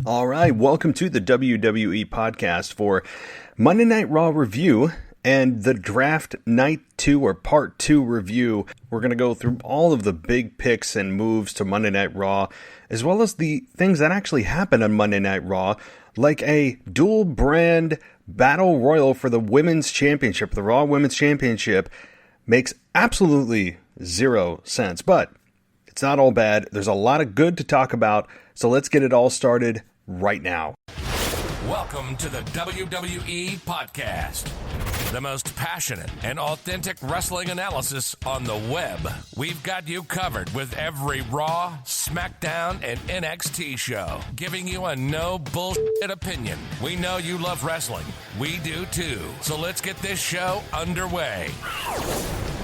All right, welcome to the WWE podcast for Monday Night Raw review and the Draft Night 2 or Part 2 review. We're going to go through all of the big picks and moves to Monday Night Raw, as well as the things that actually happened on Monday Night Raw, like a dual brand battle royal for the Women's Championship. The Raw Women's Championship makes absolutely zero sense, but it's not all bad. There's a lot of good to talk about, so let's get it all started right now. Welcome to the WWE podcast, the most passionate and authentic wrestling analysis on the web. We've got you covered with every Raw, SmackDown, and NXT show, giving you a no bullshit opinion. We know you love wrestling. We do too. So let's get this show underway.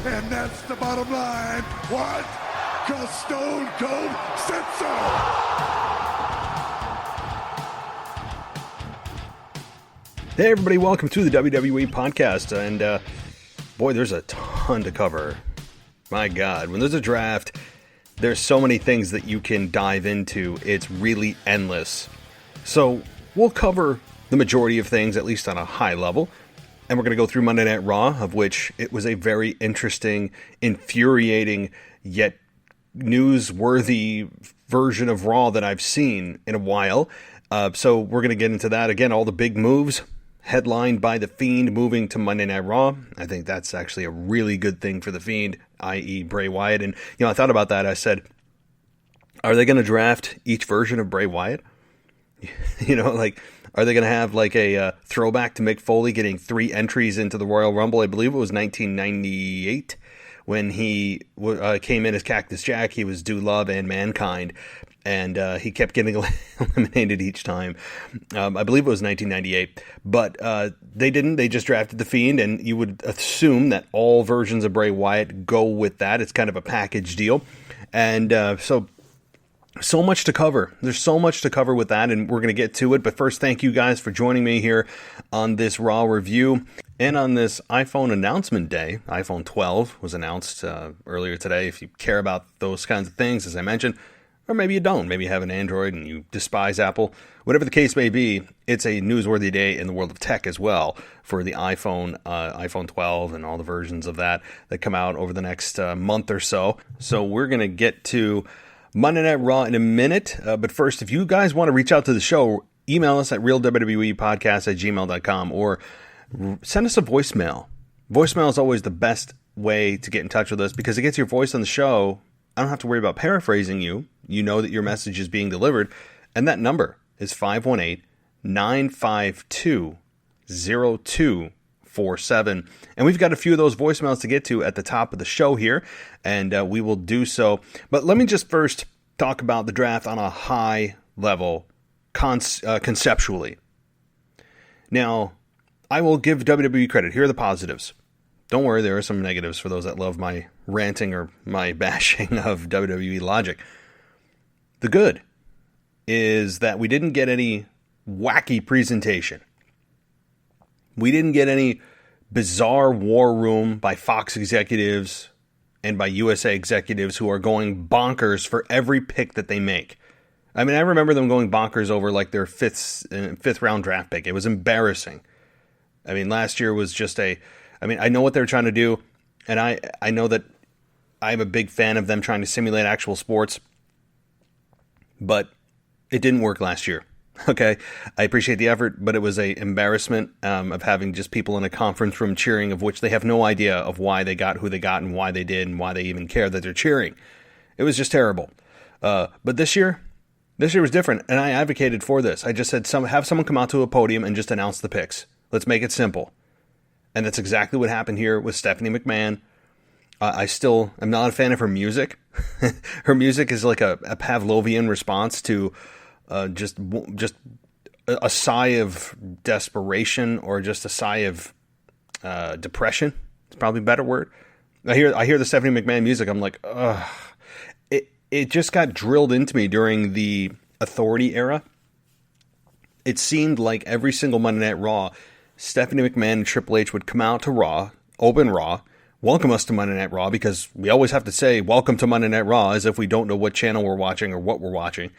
And that's the bottom line. What? 'Cause Stone Cold said so. Hey everybody, welcome to the WWE podcast, and boy, there's a ton to cover. My God, when there's a draft, there's so many things that you can dive into. It's really endless. So we'll cover the majority of things, at least on a high level, and we're going to go through Monday Night Raw, of which it was a very interesting, infuriating, yet newsworthy version of Raw that I've seen in a while. So we're going to get into that. Again, all the big moves, headlined by The Fiend moving to Monday Night Raw. I think that's actually a really good thing for The Fiend, i.e. Bray Wyatt. And, I thought about that. I said, are they going to draft each version of Bray Wyatt? Are they going to have like a throwback to Mick Foley getting 3 entries into the Royal Rumble? I believe it was 1998 when he came in as Cactus Jack. He was Doolove and Mankind. And he kept getting eliminated each time. I believe it was 1998. But they didn't. They just drafted The Fiend. And you would assume that all versions of Bray Wyatt go with that. It's kind of a package deal. And so much to cover. There's so much to cover with that. And we're going to get to it. But first, thank you guys for joining me here on this Raw review. And on this iPhone announcement day. iPhone 12 was announced earlier today. If you care about those kinds of things, as I mentioned. Or maybe you don't. Maybe you have an Android and you despise Apple. Whatever the case may be, it's a newsworthy day in the world of tech as well for the iPhone, iPhone 12 and all the versions of that come out over the next month or so. So we're going to get to Monday Night Raw in a minute. But first, if you guys want to reach out to the show, email us at realwwepodcast@gmail.com or send us a voicemail. Voicemail is always the best way to get in touch with us because it gets your voice on the show. I don't have to worry about paraphrasing you. You know that your message is being delivered. And that number is 518-952-0247. And we've got a few of those voicemails to get to at the top of the show here. And we will do so. But let me just first talk about the draft on a high level conceptually. Now, I will give WWE credit. Here are the positives. Don't worry, there are some negatives for those that love my ranting or my bashing of WWE logic. The good is that we didn't get any wacky presentation. We didn't get any bizarre war room by Fox executives and by USA executives who are going bonkers for every pick that they make. I mean, I remember them going bonkers over like their fifth round draft pick. It was embarrassing. I mean, last year was just I know what they're trying to do, and I know that I'm a big fan of them trying to simulate actual sports, but it didn't work last year. Okay, I appreciate the effort, but it was an embarrassment of having just people in a conference room cheering, of which they have no idea of why they got who they got and why they did and why they even care that they're cheering. It was just terrible. But this year was different, and I advocated for this. I just said, have someone come out to a podium and just announce the picks. Let's make it simple. And that's exactly what happened here with Stephanie McMahon. I still am not a fan of her music. Her music is like a Pavlovian response to just a sigh of desperation or just a sigh of depression. It's probably a better word. I hear the Stephanie McMahon music. I'm like, ugh. It just got drilled into me during the Authority era. It seemed like every single Monday Night Raw, Stephanie McMahon and Triple H would come out to Raw, open Raw, welcome us to Monday Night Raw, because we always have to say welcome to Monday Night Raw as if we don't know what channel we're watching or what we're watching.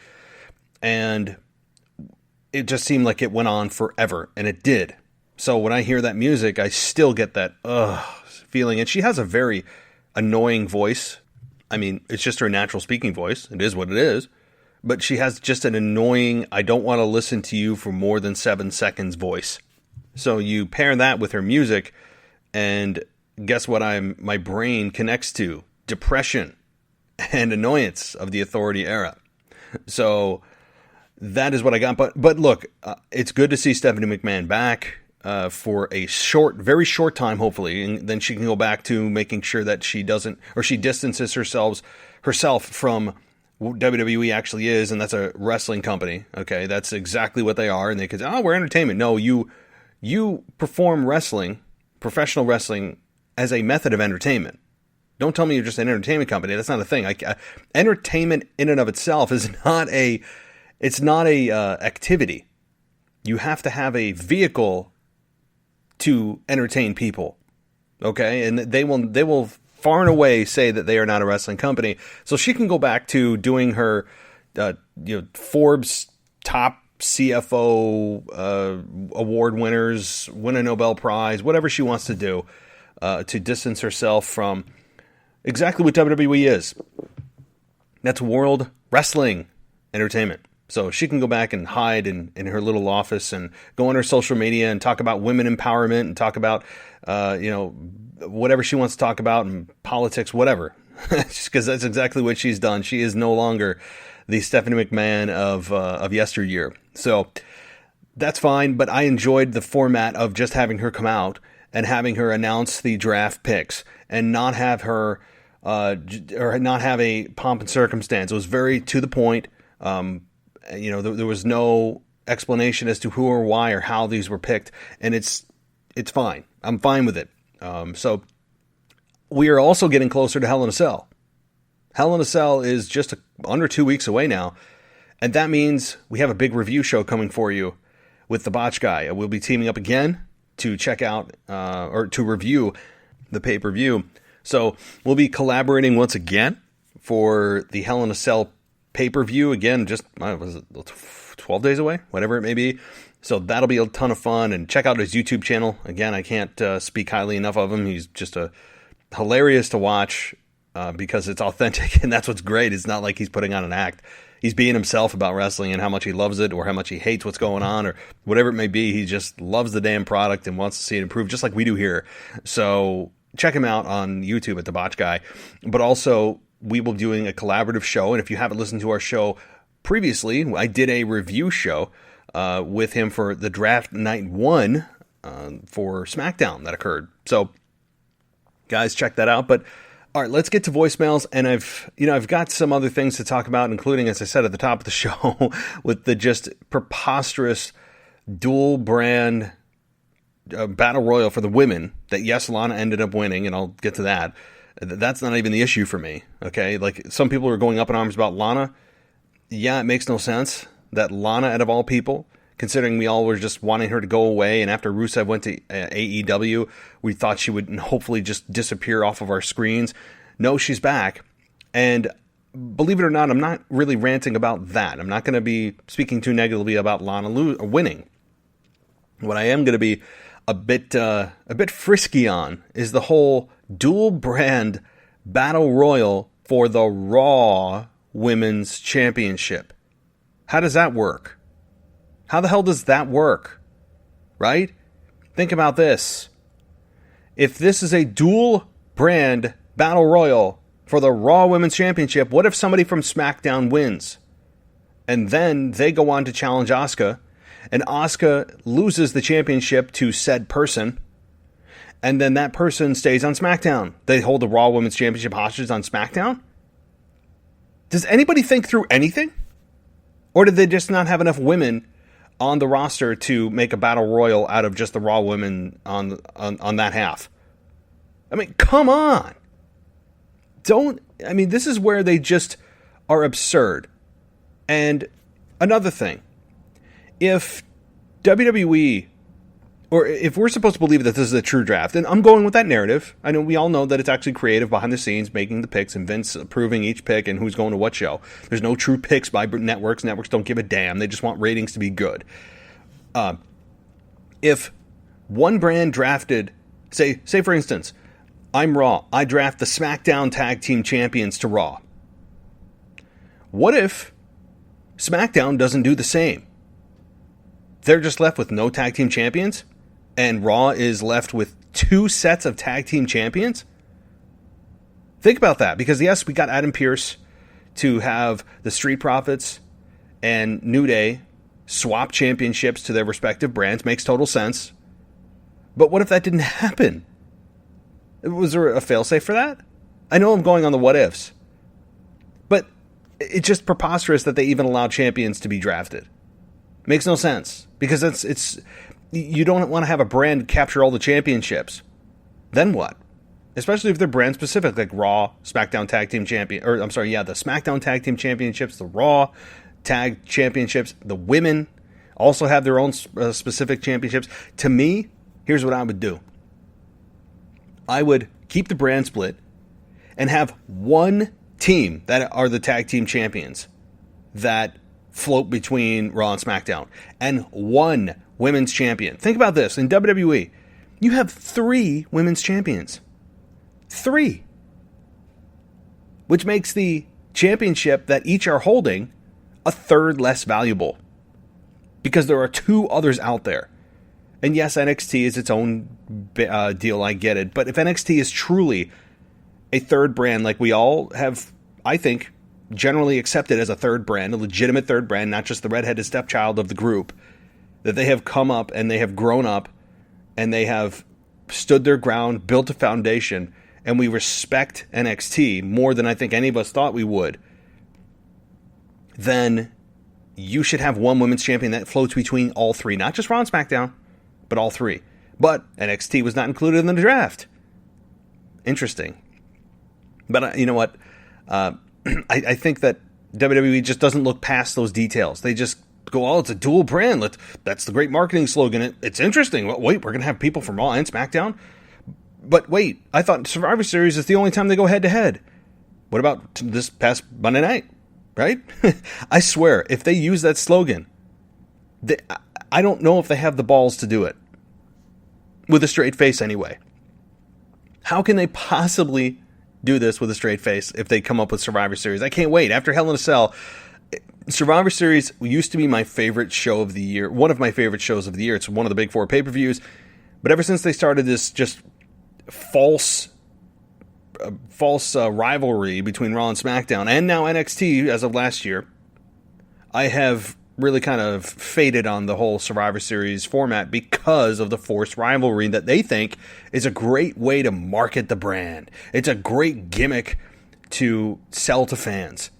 And it just seemed like it went on forever, and it did. So when I hear that music, I still get that feeling. And she has a very annoying voice. I mean, it's just her natural speaking voice. It is what it is. But she has just an annoying, I don't want to listen to you for more than 7 seconds voice. So you pair that with her music, and guess what my brain connects to? Depression and annoyance of the Authority era. So that is what I got. But look, it's good to see Stephanie McMahon back for a very short time, hopefully, and then she can go back to making sure that she distances herself from what WWE actually is, and that's a wrestling company. Okay, that's exactly what they are, and they could say, we're entertainment. No, you perform wrestling, professional wrestling, as a method of entertainment. Don't tell me you're just an entertainment company. That's not a thing. Entertainment in and of itself is not a activity. You have to have a vehicle to entertain people. Okay, and they will far and away say that they are not a wrestling company. So she can go back to doing her Forbes top CFO award winners, win a Nobel Prize, whatever she wants to do to distance herself from exactly what WWE is. That's world wrestling entertainment. So she can go back and hide in her little office and go on her social media and talk about women empowerment and talk about, whatever she wants to talk about, and politics, whatever. Because that's exactly what she's done. She is no longer the Stephanie McMahon of yesteryear. So that's fine, but I enjoyed the format of just having her come out and having her announce the draft picks and not have her, or not have a pomp and circumstance. It was very to the point. There was no explanation as to who or why or how these were picked, and it's fine. I'm fine with it. So we are also getting closer to Hell in a Cell. Hell in a Cell is just under 2 weeks away now, and that means we have a big review show coming for you with the Botch Guy. We'll be teaming up again to check out or to review the pay-per-view. So we'll be collaborating once again for the Hell in a Cell pay-per-view. Again, just 12 days away, whatever it may be. So that'll be a ton of fun. And check out his YouTube channel. Again, I can't speak highly enough of him. He's just hilarious to watch because it's authentic, and that's what's great. It's not like he's putting on an act. He's being himself about wrestling and how much he loves it or how much he hates what's going on or whatever it may be. He just loves the damn product and wants to see it improve, just like we do here. So check him out on YouTube at The Botch Guy. But also, we will be doing a collaborative show. And if you haven't listened to our show previously, I did a review show with him for the draft night 1 for SmackDown that occurred. So, guys, check that out. But all right, let's get to voicemails. And I've got some other things to talk about, including, as I said at the top of the show, with the just preposterous dual brand battle royal for the women that, yes, Lana ended up winning, and I'll get to that. That's not even the issue for me, okay? Like, some people are going up in arms about Lana. Yeah, it makes no sense that Lana, out of all people, considering we all were just wanting her to go away, and after Rusev went to AEW, we thought she would hopefully just disappear off of our screens. No, she's back. And believe it or not, I'm not really ranting about that. I'm not going to be speaking too negatively about Lana winning. What I am going to be a bit frisky on is the whole dual brand battle royal for the Raw Women's Championship. How does that work? How the hell does that work? Right? Think about this. If this is a dual brand battle royal for the Raw Women's Championship, what if somebody from SmackDown wins? And then they go on to challenge Asuka, and Asuka loses the championship to said person, and then that person stays on SmackDown. They hold the Raw Women's Championship hostage on SmackDown? Does anybody think through anything? Or did they just not have enough women on the roster to make a battle royal out of just the Raw women on that half? I mean, come on. This is where they just are absurd. And another thing, if WWE or if we're supposed to believe that this is a true draft, and I'm going with that narrative. I know we all know that it's actually creative behind the scenes, making the picks and Vince approving each pick and who's going to what show. There's no true picks by networks. Networks don't give a damn. They just want ratings to be good. If one brand drafted, say for instance, I'm Raw. I draft the SmackDown Tag Team Champions to Raw. What if SmackDown doesn't do the same? They're just left with no tag team champions, and Raw is left with 2 sets of tag team champions? Think about that, because yes, we got Adam Pearce to have the Street Profits and New Day swap championships to their respective brands. Makes total sense. But what if that didn't happen? Was there a failsafe for that? I know I'm going on the what ifs, but it's just preposterous that they even allow champions to be drafted. Makes no sense, because it's you don't want to have a brand capture all the championships. Then what? Especially if they're brand specific, like Raw, SmackDown Tag Team Champion, the SmackDown Tag Team Championships, the Raw Tag Championships, the women also have their own specific championships. To me, here's what I would do. I would keep the brand split and have one team that are the tag team champions that float between Raw and SmackDown, and one women's champion. Think about this. In WWE, you have 3 women's champions. 3. Which makes the championship that each are holding a third less valuable, because there are 2 others out there. And yes, NXT is its own deal, I get it. But if NXT is truly a third brand, like we all have, I think, generally accepted as a third brand, a legitimate third brand, not just the redheaded stepchild of the group, that they have come up and they have grown up and they have stood their ground, built a foundation, and we respect NXT more than I think any of us thought we would, then you should have one women's champion that floats between all 3, not just Raw and SmackDown, but all 3. But NXT was not included in the draft. Interesting. But you know what? I think that WWE just doesn't look past those details. They just go, oh, it's a dual brand. That's the great marketing slogan. It's interesting. Wait, we're going to have people from Raw and SmackDown? But wait, I thought Survivor Series is the only time they go head-to-head. What about this past Monday night? Right? I swear, if they use that slogan, I don't know if they have the balls to do it. With a straight face, anyway. How can they possibly do this with a straight face if they come up with Survivor Series? I can't wait. After Hell in a Cell, Survivor Series used to be my favorite show of the year. One of my favorite shows of the year. It's one of the big 4 pay-per-views. But ever since they started this just false rivalry between Raw and SmackDown, and now NXT as of last year, I have really kind of faded on the whole Survivor Series format because of the forced rivalry that they think is a great way to market the brand. It's a great gimmick to sell to fans.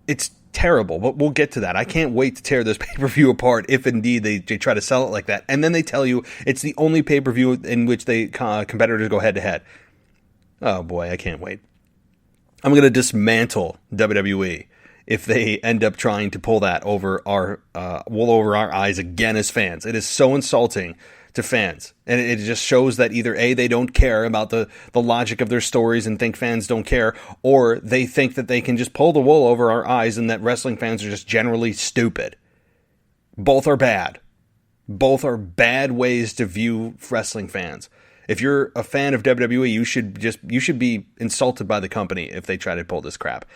It's terrible, but we'll get to that. I can't wait to tear this pay-per-view apart if indeed they try to sell it like that. And then they tell you it's the only pay-per-view in which they competitors go head-to-head. Oh boy, I can't wait. I'm going to dismantle WWE if they end up trying to pull that over our wool over our eyes again as fans. It is so insulting to fans, and it just shows that either A, they don't care about the logic of their stories and think fans don't care, or they think that they can just pull the wool over our eyes and that wrestling fans are just generally stupid. Both are bad. Both are bad ways to view wrestling fans. If you're a fan of WWE, you should be insulted by the company if they try to pull this crap.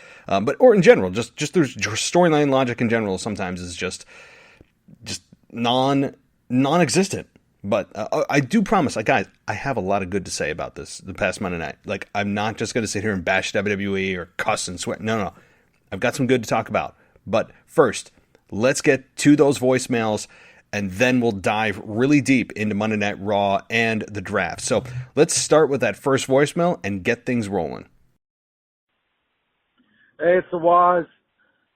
Or in general, just their storyline logic in general sometimes is just non-existent. But I do promise, guys, I have a lot of good to say about this the past Monday night. I'm not just going to sit here and bash WWE or cuss and sweat. No. I've got some good to talk about. But first, let's get to those voicemails, and then we'll dive really deep into Monday Night Raw and the draft. So let's start with that first voicemail and get things rolling. Hey, it's the Waz.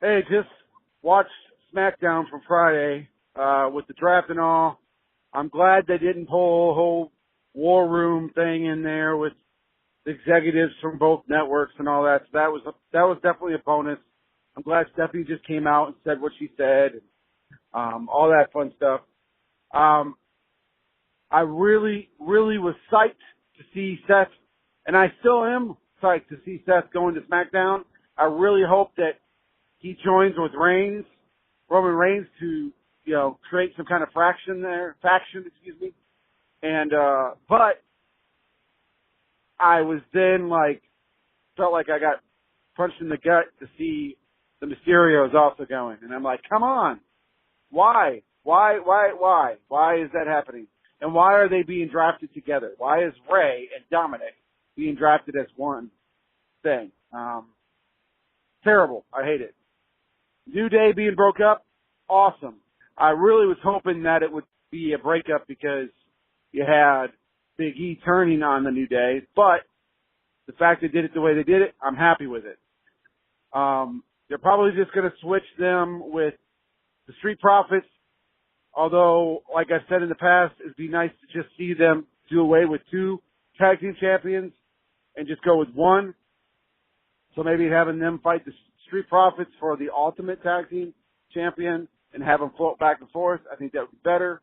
Hey, just watched SmackDown from Friday with the draft and all. I'm glad they didn't pull a whole war room thing in there with the executives from both networks and all that. So that was definitely a bonus. I'm glad Stephanie just came out and said what she said. All that fun stuff. I really, really was psyched to see Seth, and I still am psyched to see Seth going to SmackDown. I really hope that he joins with Roman Reigns to, create some kind of faction. And, but I was then felt like I got punched in the gut to see the Mysterios also going. And I'm like, come on. Why? Why is that happening? And why are they being drafted together? Why is Rey and Dominic being drafted as one thing? Terrible. I hate it. New Day being broke up, awesome. I really was hoping that it would be a breakup because you had Big E turning on the New Day, but the fact they did it the way they did it, I'm happy with it. They're probably just going to switch them with the Street Profits, although, like I've said in the past, it'd be nice to just see them do away with 2 tag team champions and just go with 1. So maybe having them fight the Street Profits for the Ultimate Tag Team Champion and have them float back and forth, I think that would be better.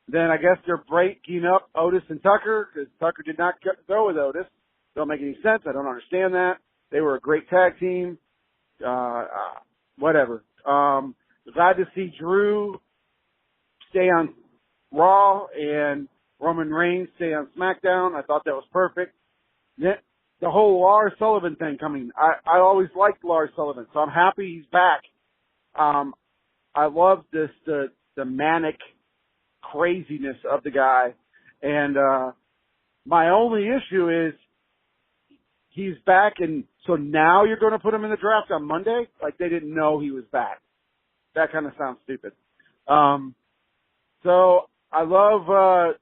Then I guess they're breaking up Otis and Tucker because Tucker did not go with Otis. Don't make any sense. I don't understand that. They were a great tag team. Whatever. Glad to see Drew stay on Raw and Roman Reigns stay on SmackDown. I thought that was perfect. The whole Lars Sullivan thing coming. I always liked Lars Sullivan, so I'm happy he's back. I love the manic craziness of the guy. And my only issue is he's back, and so now you're going to put him in the draft on Monday? Like they didn't know he was back. That kind of sounds stupid. So I love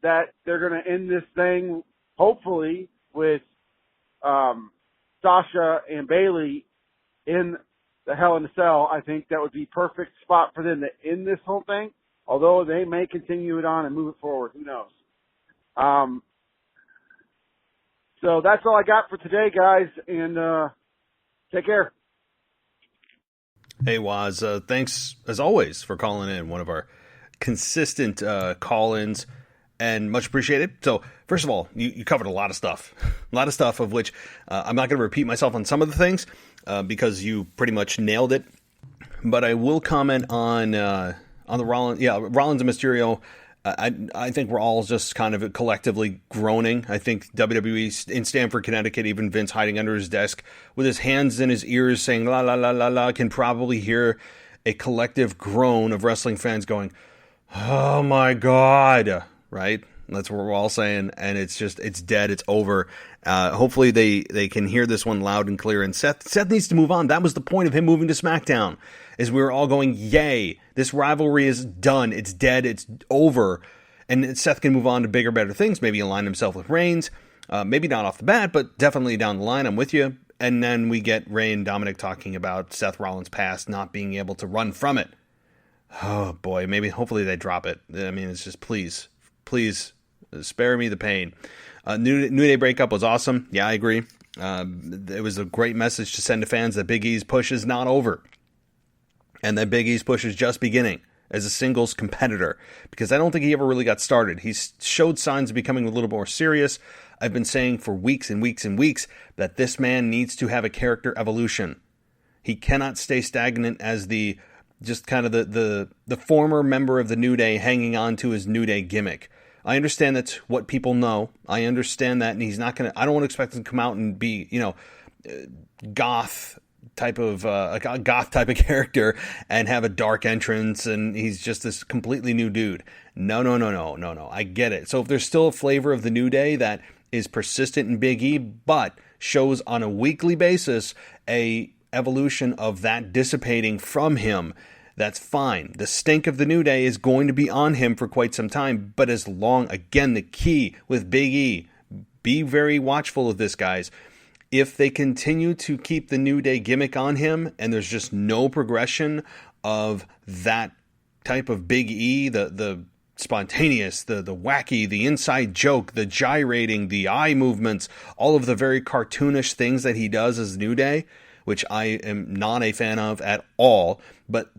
that they're going to end this thing, hopefully, with Sasha and Bayley in the Hell in a Cell. I think that would be perfect spot for them to end this whole thing, although they may continue it on and move it forward. Who knows? So that's all I got for today, guys, and take care. Hey, Waz, thanks, as always, for calling in, one of our consistent call-ins, and much appreciated. So, first of all, you covered a lot of stuff, of which I'm not going to repeat myself on some of the things because you pretty much nailed it. But I will comment on the Rollins and Mysterio. I think we're all just kind of collectively groaning. I think WWE in Stamford, Connecticut, even Vince hiding under his desk with his hands in his ears saying la la la la la, can probably hear a collective groan of wrestling fans going, oh my God, right? That's what we're all saying, and it's dead, it's over. Hopefully they can hear this one loud and clear, and Seth needs to move on. That was the point of him moving to SmackDown, is we were all going, yay, this rivalry is done, it's dead, it's over, and Seth can move on to bigger, better things, maybe align himself with Reigns, maybe not off the bat, but definitely down the line, I'm with you. And then we get Rey and Dominic talking about Seth Rollins' past, not being able to run from it. Oh boy, hopefully they drop it. I mean, it's just please, spare me the pain. New Day breakup was awesome. Yeah, I agree. It was a great message to send to fans that Big E's push is not over, and that Big E's push is just beginning as a singles competitor, because I don't think he ever really got started. He's showed signs of becoming a little more serious. I've been saying for weeks and weeks and weeks that this man needs to have a character evolution. He cannot stay stagnant as the former member of the New Day hanging on to his New Day gimmick. I understand that's what people know. I understand that, and he's not going to, I don't want to expect him to come out and be, a goth type of character and have a dark entrance and he's just this completely new dude. No. I get it. So if there's still a flavor of the New Day that is persistent in Big E, but shows on a weekly basis a evolution of that dissipating from him, that's fine. The stink of the New Day is going to be on him for quite some time, but as long, again, the key with Big E, be very watchful of this, guys. If they continue to keep the New Day gimmick on him and there's just no progression of that type of Big E, the spontaneous, the wacky, the inside joke, the gyrating, the eye movements, all of the very cartoonish things that he does as New Day, which I am not a fan of at all, but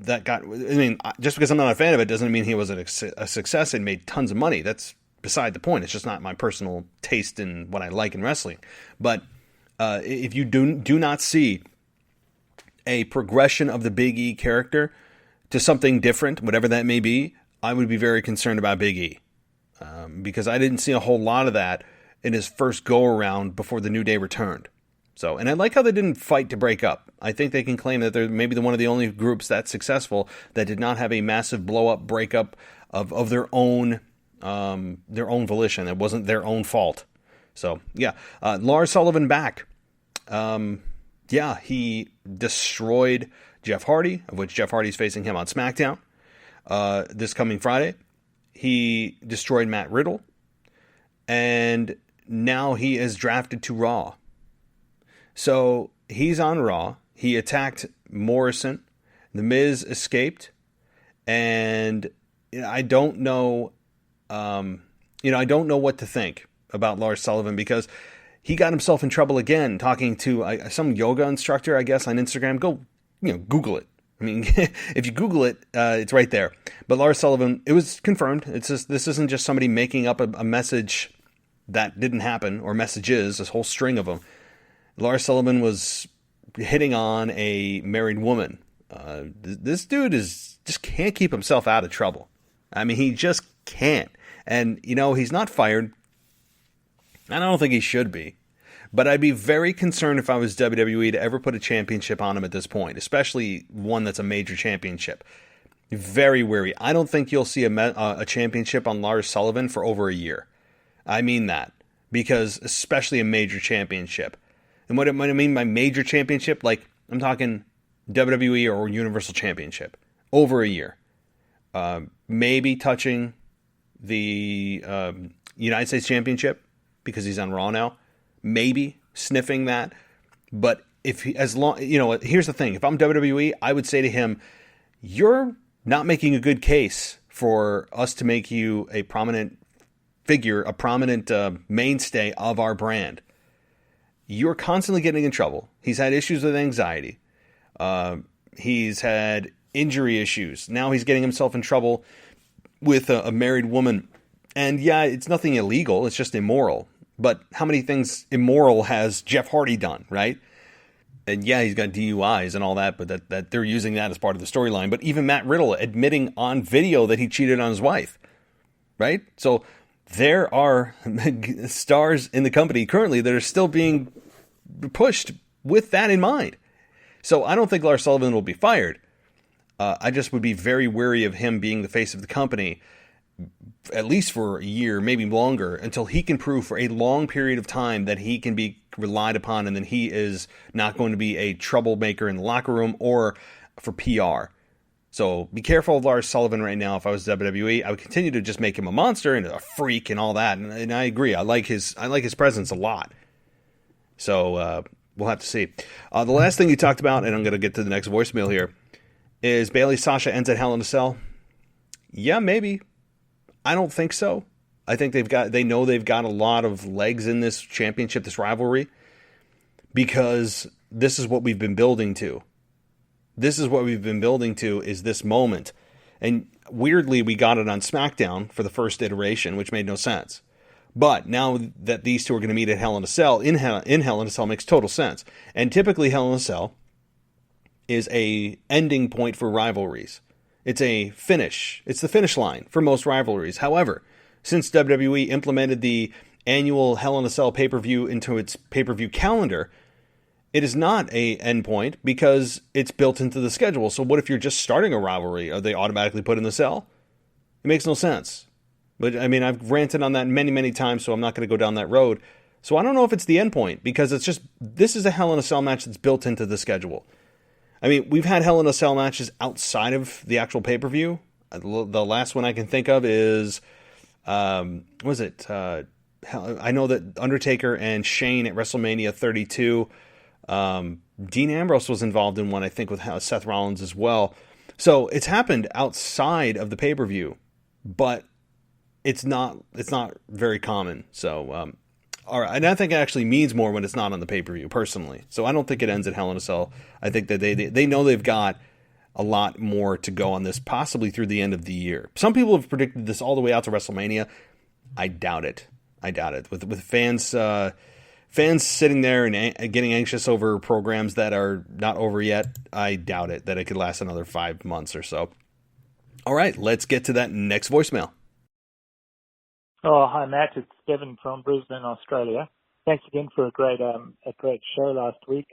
just because I'm not a fan of it doesn't mean he wasn't a success and made tons of money. That's beside the point. It's just not my personal taste in what I like in wrestling. But if you do not see a progression of the Big E character to something different, whatever that may be, I would be very concerned about Big E. Because I didn't see a whole lot of that in his first go-around before the New Day returned. So, and I like how they didn't fight to break up. I think they can claim that they're maybe one of the only groups that's successful that did not have a massive blow-up breakup of their own volition. It wasn't their own fault. So, yeah. Lars Sullivan back. He destroyed Jeff Hardy, of which Jeff Hardy's facing him on SmackDown this coming Friday. He destroyed Matt Riddle, and now he is drafted to Raw. So he's on Raw. He attacked Morrison. The Miz escaped, and I don't know. I don't know what to think about Lars Sullivan because he got himself in trouble again talking to some yoga instructor, I guess, on Instagram. Go, Google it. I mean, if you Google it, it's right there. But Lars Sullivan, it was confirmed. It's just, this isn't just somebody making up a message that didn't happen, or messages, this whole string of them. Lars Sullivan was hitting on a married woman. This dude just can't keep himself out of trouble. I mean, he just can't. And, he's not fired. I don't think he should be. But I'd be very concerned if I was WWE to ever put a championship on him at this point, especially one that's a major championship. Very wary. I don't think you'll see a championship on Lars Sullivan for over a year. I mean that. Because especially a major championship. And what I mean by major championship, like I'm talking WWE or Universal Championship. Over a year. Maybe touching the United States Championship because he's on Raw now. Maybe sniffing that, but here's the thing. If I'm WWE, I would say to him, you're not making a good case for us to make you a prominent figure, a prominent mainstay of our brand. You're constantly getting in trouble. He's had issues with anxiety. He's had injury issues. Now he's getting himself in trouble with a married woman. And yeah, it's nothing illegal. It's just immoral. But how many things immoral has Jeff Hardy done, right? And yeah, he's got DUIs and all that, but that they're using that as part of the storyline. But even Matt Riddle admitting on video that he cheated on his wife, right? So there are stars in the company currently that are still being pushed with that in mind. So I don't think Lars Sullivan will be fired. I just would be very wary of him being the face of the company, at least for a year, maybe longer, until he can prove for a long period of time that he can be relied upon and that he is not going to be a troublemaker in the locker room or for PR. So be careful of Lars Sullivan right now. If I was WWE, I would continue to just make him a monster and a freak and all that. And I agree. I like his presence a lot. So we'll have to see. The last thing you talked about, and I'm going to get to the next voicemail here, is Bayley Sasha ends at Hell in a Cell. Yeah, maybe. I don't think so. I think they know they've got a lot of legs in this championship, this rivalry, because this is what we've been building to. This is what we've been building to, is this moment. And weirdly, we got it on SmackDown for the first iteration, which made no sense. But now that these two are going to meet at Hell in a Cell, in Hell in a Cell makes total sense. And typically Hell in a Cell is a ending point for rivalries. It's a finish. It's the finish line for most rivalries. However, since WWE implemented the annual Hell in a Cell pay-per-view into its pay-per-view calendar, it is not a endpoint because it's built into the schedule. So what if you're just starting a rivalry? Are they automatically put in the cell? It makes no sense. But I mean, I've ranted on that many, many times, so I'm not going to go down that road. So I don't know if it's the endpoint because it's just, this is a Hell in a Cell match that's built into the schedule. I mean, we've had Hell in a Cell matches outside of the actual pay-per-view. The last one I can think of is, I know that Undertaker and Shane at WrestleMania 32. Dean Ambrose was involved in one, I think, with Seth Rollins as well. So it's happened outside of the pay-per-view, but it's not very common. So, all right, and I think it actually means more when it's not on the pay-per-view, personally. So I don't think it ends at Hell in a Cell. I think that they know they've got a lot more to go on this, possibly through the end of the year. Some people have predicted this all the way out to WrestleMania. I doubt it. With fans sitting there and getting anxious over programs that are not over yet, I doubt it that it could last another 5 months or so. All right, let's get to that next voicemail. Oh, hi Matt. It's Devin from Brisbane, Australia. Thanks again for a great show last week.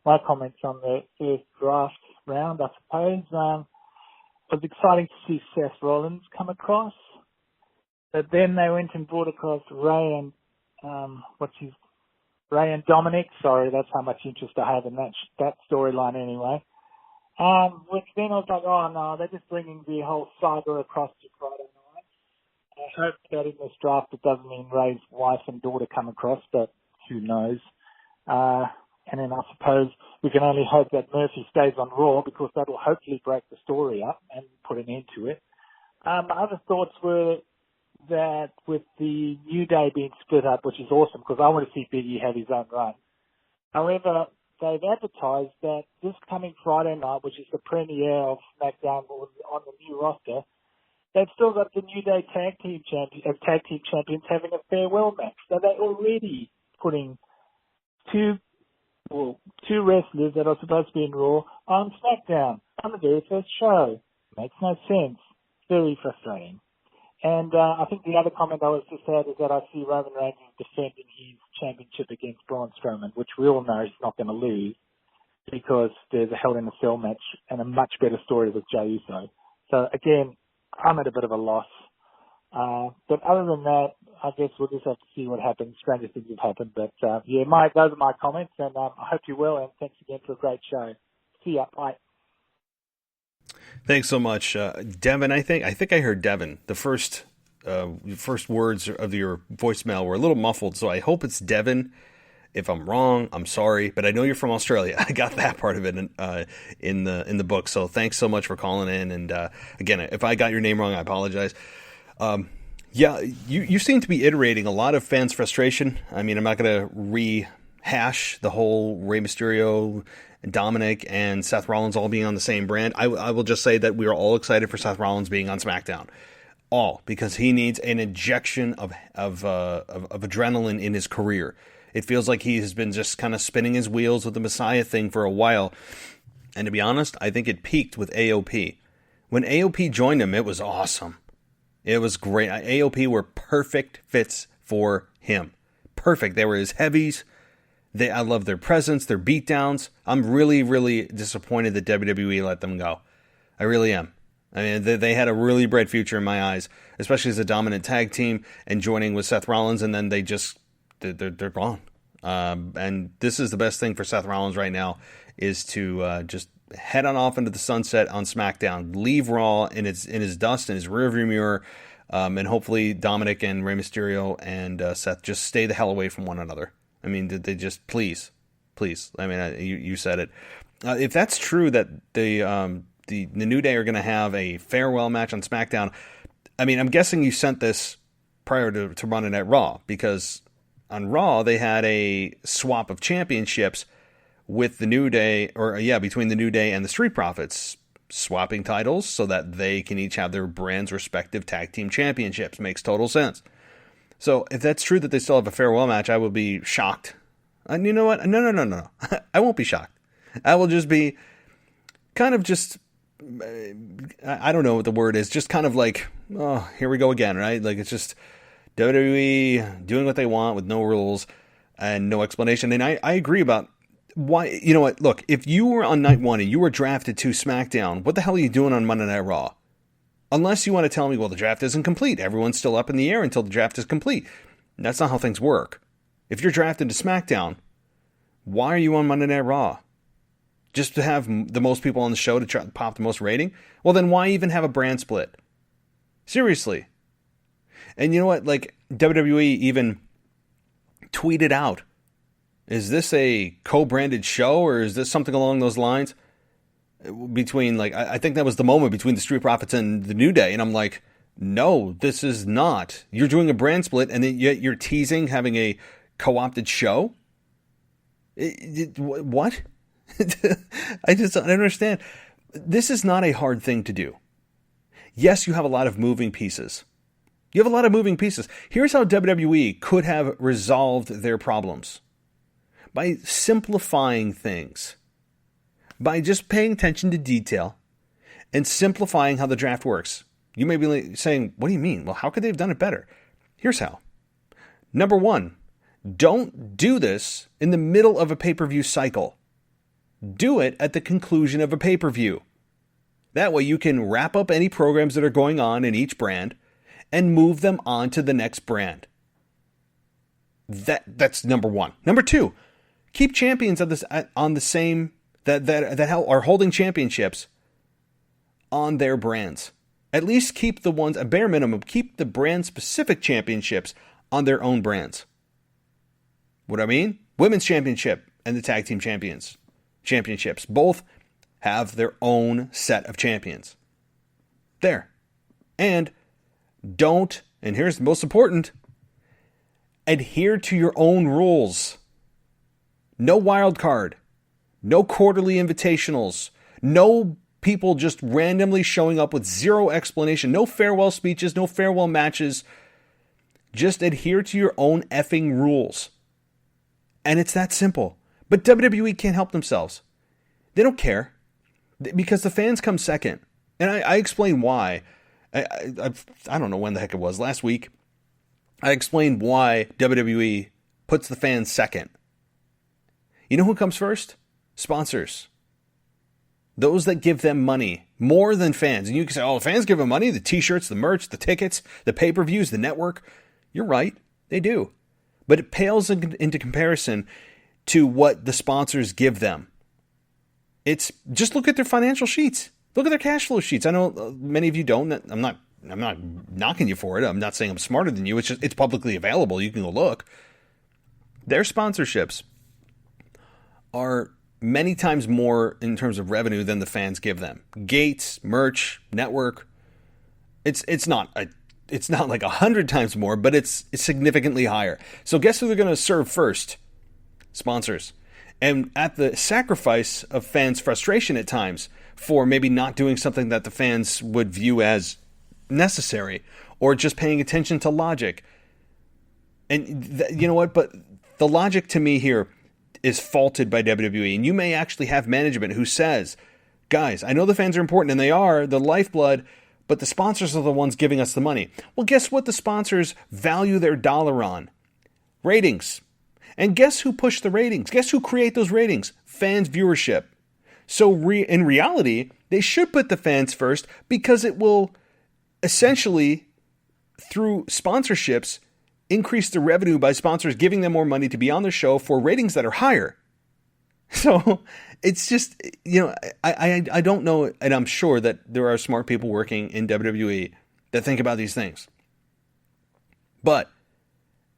My comments on the first draft round, I suppose, it was exciting to see Seth Rollins come across, but then they went and brought across Ray and Dominic. Sorry, that's how much interest I have in that storyline anyway. Which then I was like, oh no, they're just bringing the whole saga across to Friday night. I hope that in this draft it doesn't mean Ray's wife and daughter come across, but who knows. And then I suppose we can only hope that Murphy stays on Raw, because that will hopefully break the story up and put an end to it. My other thoughts were that with the New Day being split up, which is awesome, because I want to see Big E have his own run. However, they've advertised that this coming Friday night, which is the premiere of SmackDown on the new roster, they've still got the New Day tag team champions having a farewell match. So they're already putting two wrestlers that are supposed to be in Raw on SmackDown on the very first show. Makes no sense. Very frustrating. And I think the other comment I was just had is that I see Roman Reigns defending his championship against Braun Strowman, which we all know he's not going to lose, because there's a Hell in a Cell match and a much better story with Jey Uso. So again, I'm at a bit of a loss. But other than that, I guess we'll just have to see what happens. Stranger things have happened. But those are my comments, and I hope you're well, and thanks again for a great show. See ya. Bye. Thanks so much, Devin. I think I heard Devin. The first words of your voicemail were a little muffled, so I hope it's Devin. If I'm wrong, I'm sorry, but I know you're from Australia. I got that part of it in the book. So thanks so much for calling in. And again, if I got your name wrong, I apologize. You seem to be iterating a lot of fans' frustration. I mean, I'm not going to rehash the whole Rey Mysterio, Dominic, and Seth Rollins all being on the same brand. I will just say that we are all excited for Seth Rollins being on SmackDown. All because he needs an injection of adrenaline in his career. It feels like he has been just kind of spinning his wheels with the Messiah thing for a while. And to be honest, I think it peaked with AOP. When AOP joined him, it was awesome. It was great. AOP were perfect fits for him. Perfect. They were his heavies. I love their presence, their beatdowns. I'm really, really disappointed that WWE let them go. I really am. I mean, they had a really bright future in my eyes, especially as a dominant tag team and joining with Seth Rollins, and then they're gone. And this is the best thing for Seth Rollins right now, is to just head on off into the sunset on SmackDown, leave Raw in his dust, in his rearview mirror, and hopefully Dominic and Rey Mysterio and Seth just stay the hell away from one another. I mean, did they just please? I mean, you said it. If that's true that the New Day are going to have a farewell match on SmackDown, I mean, I'm guessing you sent this prior to Monday Night Raw, because on Raw they had a swap of championships with the New Day, between the New Day and the Street Profits, swapping titles so that they can each have their brand's respective tag team championships. Makes total sense. So if that's true that they still have a farewell match, I will be shocked. And you know what? No. I won't be shocked. I will just be kind of just, I don't know what the word is, just kind of like, oh, here we go again, right? Like, it's just WWE doing what they want with no rules and no explanation. And I agree about why. You know what? Look, if you were on night one and you were drafted to SmackDown, what the hell are you doing on Monday Night Raw? Unless you want to tell me, well, the draft isn't complete. Everyone's still up in the air until the draft is complete. That's not how things work. If you're drafted to SmackDown, why are you on Monday Night Raw? Just to have the most people on the show to try to pop the most rating? Well, then why even have a brand split? Seriously. And you know what? Like, WWE even tweeted out, is this a co-branded show, or is this something along those lines? Between, like, I think that was the moment between the Street Profits and the New Day, and I'm like, no, this is not. You're doing a brand split, and then yet you're teasing having a co-opted show? What? I don't understand. This is not a hard thing to do. Yes, you have a lot of moving pieces. You have a lot of moving pieces. Here's how WWE could have resolved their problems. By simplifying things. By just paying attention to detail and simplifying how the draft works. You may be saying, what do you mean? Well, how could they have done it better? Here's how. Number one, don't do this in the middle of a pay-per-view cycle. Do it at the conclusion of a pay-per-view. That way you can wrap up any programs that are going on in each brand and move them on to the next brand. That's number one. Number two, keep champions on the same that are holding championships on their brands. At least keep the ones, a bare minimum, keep the brand-specific championships on their own brands. What I mean? Women's Championship and the Tag Team Championships both have their own set of champions. There. And don't, and here's the most important, adhere to your own rules. No wild card. No quarterly invitationals. No people just randomly showing up with zero explanation. No farewell speeches, no farewell matches. Just adhere to your own effing rules. And it's that simple. But WWE can't help themselves. They don't care. Because the fans come second. And I explained why. I don't know when the heck it was. Last week, I explained why WWE puts the fans second. You know who comes first? Sponsors. Those that give them money more than fans. And you can say, oh, the fans give them money, the t-shirts, the merch, the tickets, the pay-per-views, the network. You're right. They do. But it pales into comparison to what the sponsors give them. It's just look at their financial sheets. Look at their cash flow sheets. I know many of you don't. I'm not knocking you for it. I'm not saying I'm smarter than you. It's publicly available. You can go look. Their sponsorships are many times more in terms of revenue than the fans give them. Gates, merch, network. It's not like 100 times more, but it's significantly higher. So guess who they're going to serve first? Sponsors. And at the sacrifice of fans' frustration at times for maybe not doing something that the fans would view as necessary or just paying attention to logic. And you know what? But the logic to me here is faulted by WWE. And you may actually have management who says, guys, I know the fans are important and they are the lifeblood, but the sponsors are the ones giving us the money. Well, guess what the sponsors value their dollar on? Ratings. And guess who pushed the ratings? Guess who create those ratings? Fans' viewership. So in reality, they should put the fans first because it will essentially, through sponsorships, increase the revenue by sponsors giving them more money to be on the show for ratings that are higher. So it's just, I don't know, and I'm sure that there are smart people working in WWE that think about these things. But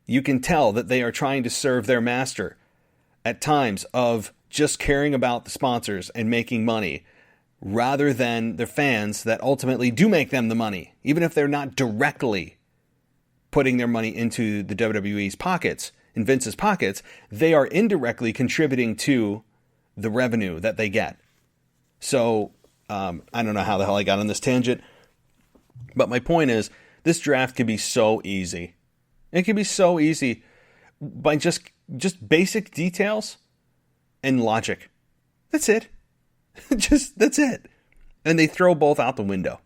you can tell that they are trying to serve their master at times of just caring about the sponsors and making money rather than the fans that ultimately do make them the money, even if they're not directly putting their money into the WWE's pockets, in Vince's pockets. They are indirectly contributing to the revenue that they get. So I don't know how the hell I got on this tangent, but my point is this draft can be so easy. It can be so easy by just basic details and logic. That's it. That's it. And they throw both out the window.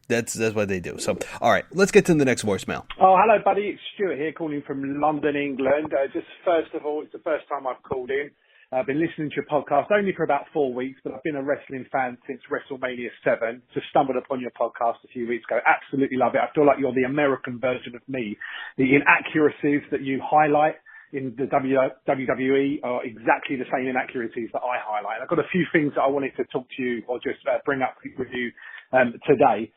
That's what they do. So, all right, let's get to the next voicemail. Oh, hello, buddy. It's Stuart here calling from London, England. Just first of all, it's the first time I've called in. I've been listening to your podcast only for about 4 weeks, but I've been a wrestling fan since WrestleMania 7. Just stumbled upon your podcast a few weeks ago. Absolutely love it. I feel like you're the American version of me. The inaccuracies that you highlight in the WWE are exactly the same inaccuracies that I highlight. I've got a few things that I wanted to talk to you or just bring up with you today.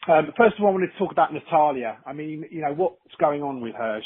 First of all, I wanted to talk about Natalya. I mean, what's going on with her?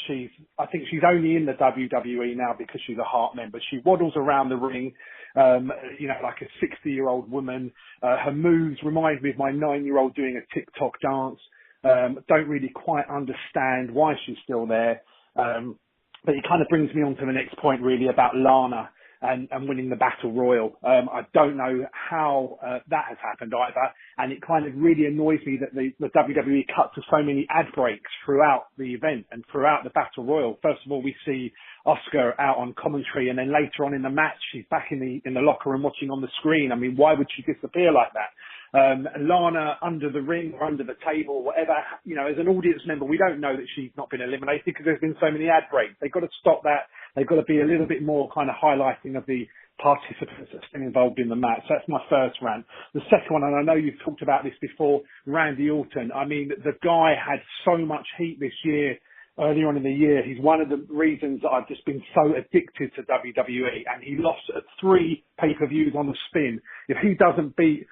I think she's only in the WWE now because she's a Heart member. She waddles around the ring, like a 60-year-old woman. Her moves remind me of my 9-year-old doing a TikTok dance. Don't really quite understand why she's still there. But it kind of brings me on to the next point, really, about Lana. and winning the Battle Royal. I don't know how that has happened either, and it kind of really annoys me that the WWE cut to so many ad breaks throughout the event and throughout the Battle Royal. First of all, we see Asuka out on commentary, and then later on in the match, she's back in the locker room watching on the screen. I mean, why would she disappear like that? Lana under the ring or under the table, whatever, you know, as an audience member, we don't know that she's not been eliminated because there's been so many ad breaks. They've got to stop that. They've got to be a little bit more kind of highlighting of the participants that's been involved in the match. So that's my first rant. The second one, and I know you've talked about this before, Randy Orton. I mean, the guy had so much heat this year. Earlier on in the year, he's one of the reasons that I've just been so addicted to WWE, and he lost at 3 pay-per-views on the spin. If he doesn't beat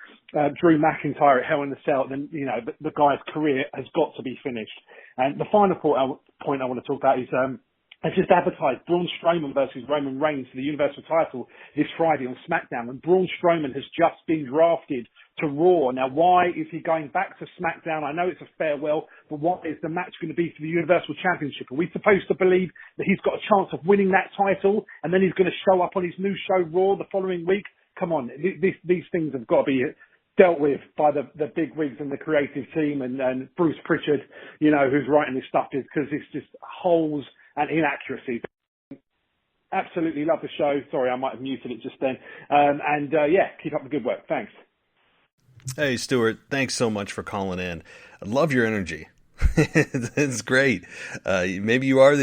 Drew McIntyre at Hell in a Cell, then, you know, the guy's career has got to be finished. And the final point I want to talk about is it's just advertised Braun Strowman versus Roman Reigns for the Universal title this Friday on SmackDown, and Braun Strowman has just been drafted to Raw. Now, why is he going back to SmackDown? I know it's a farewell, but what is the match going to be for the Universal Championship? Are we supposed to believe that he's got a chance of winning that title, and then he's going to show up on his new show Raw the following week? Come on, these things have got to be dealt with by the big wigs and the creative team and Bruce Pritchard, you know, who's writing this stuff, because it's just holes and inaccuracies. Absolutely love the show. Sorry, I might have muted it just then. Yeah, keep up the good work. Thanks. Hey, Stuart, thanks so much for calling in. I love your energy. It's great. Maybe I'm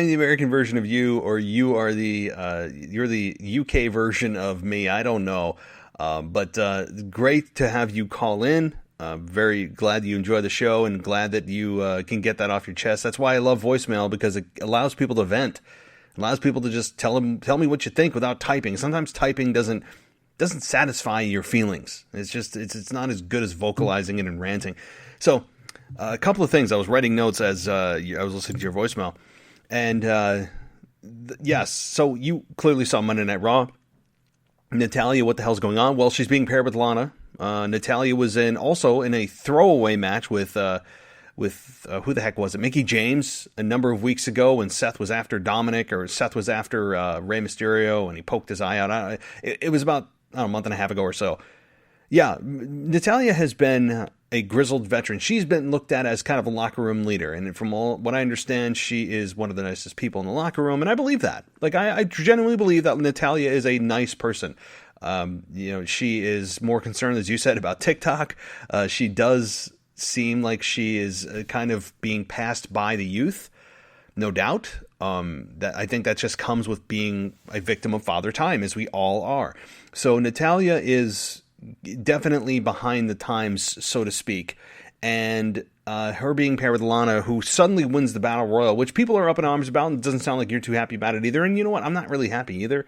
the American version of you, or you're the UK version of me. I don't know. But great to have you call in. Very glad you enjoy the show and glad that you can get that off your chest. That's why I love voicemail, because it allows people to vent. It allows people to just tell me what you think without typing. Sometimes typing doesn't satisfy your feelings. It's not as good as vocalizing it and ranting. So a couple of things. I was writing notes as I was listening to your voicemail. And yes, so you clearly saw Monday Night Raw. Natalya, what the hell's going on? Well, she's being paired with Lana. Natalya was also in a throwaway match with who the heck was it? Mickie James a number of weeks ago when Seth was after Dominic, or Seth was after Rey Mysterio, and he poked his eye out. It was about a month and a half ago or so. Yeah, Natalya has been a grizzled veteran. She's been looked at as kind of a locker room leader, and from what I understand, she is one of the nicest people in the locker room, and I believe that. Like, I genuinely believe that Natalya is a nice person. She is more concerned, as you said, about TikTok. She does seem like she is kind of being passed by the youth, no doubt. That I think that just comes with being a victim of Father Time, as we all are. So Natalya is definitely behind the times, so to speak. And her being paired with Lana, who suddenly wins the Battle Royal, which people are up in arms about, and it doesn't sound like you're too happy about it either. And you know what? I'm not really happy either.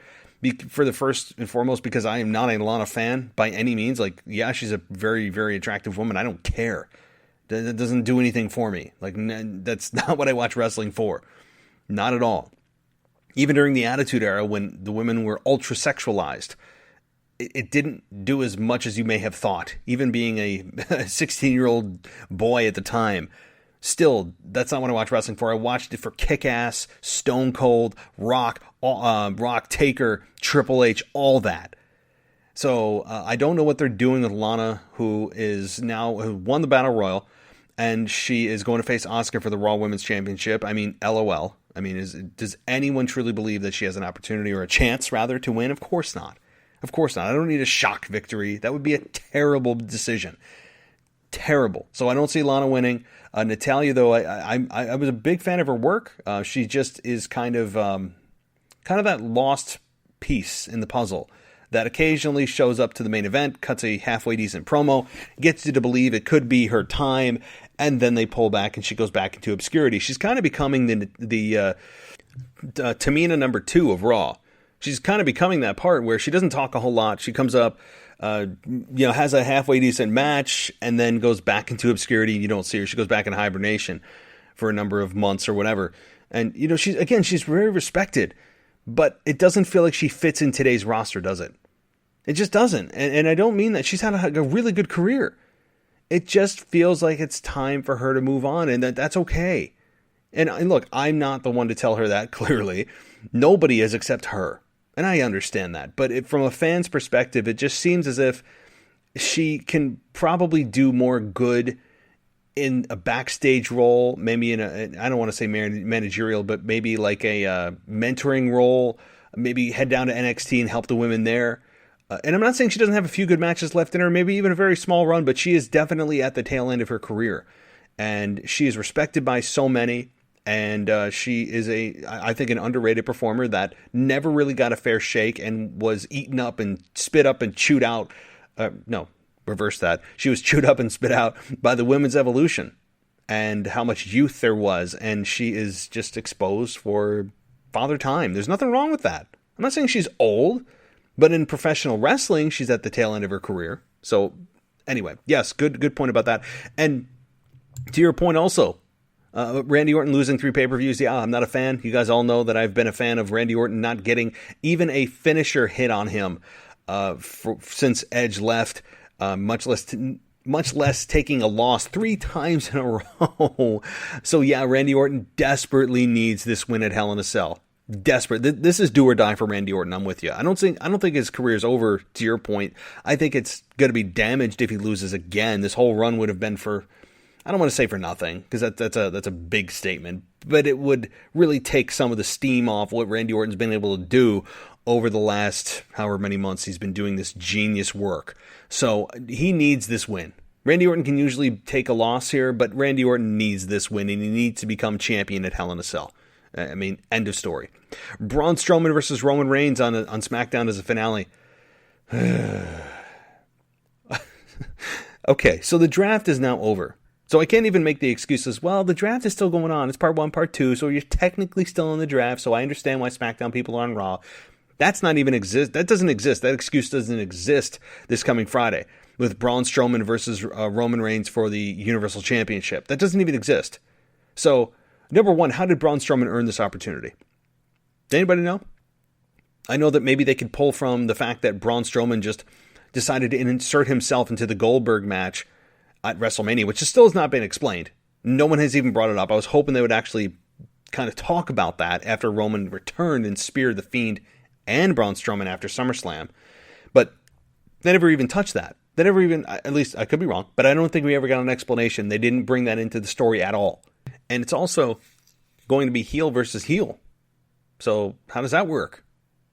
For the first and foremost, because I am not a Lana fan by any means. Like, yeah, she's a very, very attractive woman. I don't care. That doesn't do anything for me. Like, that's not what I watch wrestling for. Not at all. Even during the Attitude Era, when the women were ultra sexualized, it didn't do as much as you may have thought. Even being a 16-year-old boy at the time, still, that's not what I watch wrestling for. I watched it for Kick-Ass, Stone Cold, Rock, Taker, Triple H, all that. So I don't know what they're doing with Lana, who won the Battle Royal, and she is going to face Asuka for the Raw Women's Championship. I mean, LOL. I mean, does anyone truly believe that she has an opportunity, or a chance, rather, to win? Of course not. Of course not. I don't need a shock victory. That would be a terrible decision. Terrible. So I don't see Lana winning. Natalya, though, I was a big fan of her work. She just is kind of that lost piece in the puzzle that occasionally shows up to the main event, cuts a halfway decent promo, gets you to believe it could be her time, and then they pull back and she goes back into obscurity. She's kind of becoming the Tamina number 2 of Raw. She's kind of becoming that part where she doesn't talk a whole lot. She comes up, has a halfway decent match, and then goes back into obscurity. You don't see her. She goes back in hibernation for a number of months or whatever. And, she's very respected, but it doesn't feel like she fits in today's roster, does it? It just doesn't. And I don't mean that. She's had a really good career. It just feels like it's time for her to move on, and that's okay. And look, I'm not the one to tell her that, clearly. Nobody is except her. And I understand that. But from a fan's perspective, it just seems as if she can probably do more good in a backstage role, maybe in I don't want to say managerial, but maybe like a mentoring role, maybe head down to NXT and help the women there. And I'm not saying she doesn't have a few good matches left in her, maybe even a very small run, but she is definitely at the tail end of her career. And she is respected by so many. And she is I think, an underrated performer that never really got a fair shake and was eaten up and spit up and chewed out. No, reverse that. She was chewed up and spit out by the women's evolution and how much youth there was. And she is just exposed for father time. There's nothing wrong with that. I'm not saying she's old, but in professional wrestling, she's at the tail end of her career. So anyway, yes, good point about that. And to your point also, Randy Orton losing 3 pay-per-views. Yeah, I'm not a fan. You guys all know that I've been a fan of Randy Orton not getting even a finisher hit on him since Edge left, much less taking a loss 3 times in a row. So yeah, Randy Orton desperately needs this win at Hell in a Cell. Desperate. This is do or die for Randy Orton. I'm with you. I don't think his career is over, to your point. I think it's going to be damaged if he loses again. This whole run would have been for, I don't want to say for nothing, because that's a big statement, but it would really take some of the steam off what Randy Orton's been able to do over the last however many months he's been doing this genius work. So he needs this win. Randy Orton can usually take a loss here, but Randy Orton needs this win, and he needs to become champion at Hell in a Cell. I mean, end of story. Braun Strowman versus Roman Reigns on SmackDown as a finale. Okay, so the draft is now over. So I can't even make the excuses, well, the draft is still going on. It's part 1, part 2, so you're technically still in the draft, so I understand why SmackDown people are on Raw. That's not even exist. That doesn't exist. That excuse doesn't exist this coming Friday with Braun Strowman versus Roman Reigns for the Universal Championship. That doesn't even exist. So, number one, how did Braun Strowman earn this opportunity? Does anybody know? I know that maybe they could pull from the fact that Braun Strowman just decided to insert himself into the Goldberg match at WrestleMania, which still has not been explained. No one has even brought it up. I was hoping they would actually kind of talk about that after Roman returned and speared the Fiend and Braun Strowman after SummerSlam. But they never even touched that. They never even, at least I could be wrong, but I don't think we ever got an explanation. They didn't bring that into the story at all. And it's also going to be heel versus heel. So how does that work?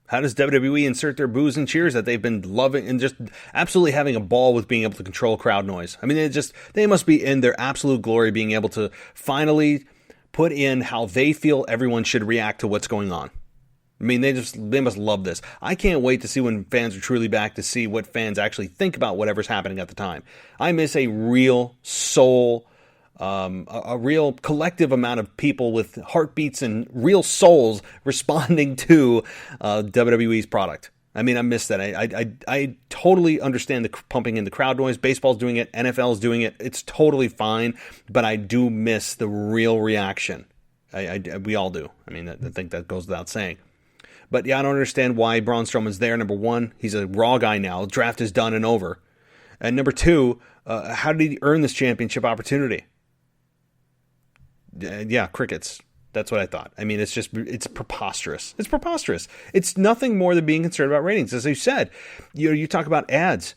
How does WWE insert their boos and cheers that they've been loving and just absolutely having a ball with being able to control crowd noise? I mean, they must be in their absolute glory being able to finally put in how they feel everyone should react to what's going on. I mean, they must love this. I can't wait to see when fans are truly back to see what fans actually think about whatever's happening at the time. I miss a real soul, a real collective amount of people with heartbeats and real souls responding to WWE's product. I mean, I miss that. I totally understand the pumping in the crowd noise. Baseball's doing it. NFL's doing it. It's totally fine. But I do miss the real reaction. We all do. I mean, I think that goes without saying. But yeah, I don't understand why Braun Strowman's there. Number one, he's a Raw guy now. The draft is done and over. And number two, how did he earn this championship opportunity? Yeah, crickets. That's what I thought. I mean, it's preposterous. It's preposterous. It's nothing more than being concerned about ratings. As you said, you talk about ads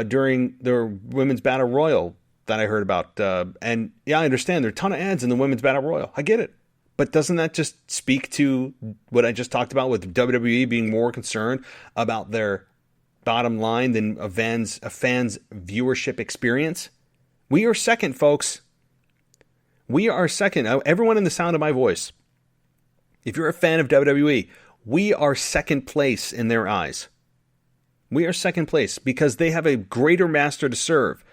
during the Women's Battle Royal that I heard about. And yeah, I understand there are a ton of ads in the Women's Battle Royal. I get it. But doesn't that just speak to what I just talked about with WWE being more concerned about their bottom line than a fan's viewership experience? We are second, folks. We are second. Everyone in the sound of my voice, if you're a fan of WWE, we are second place in their eyes. We are second place because they have a greater master to serve.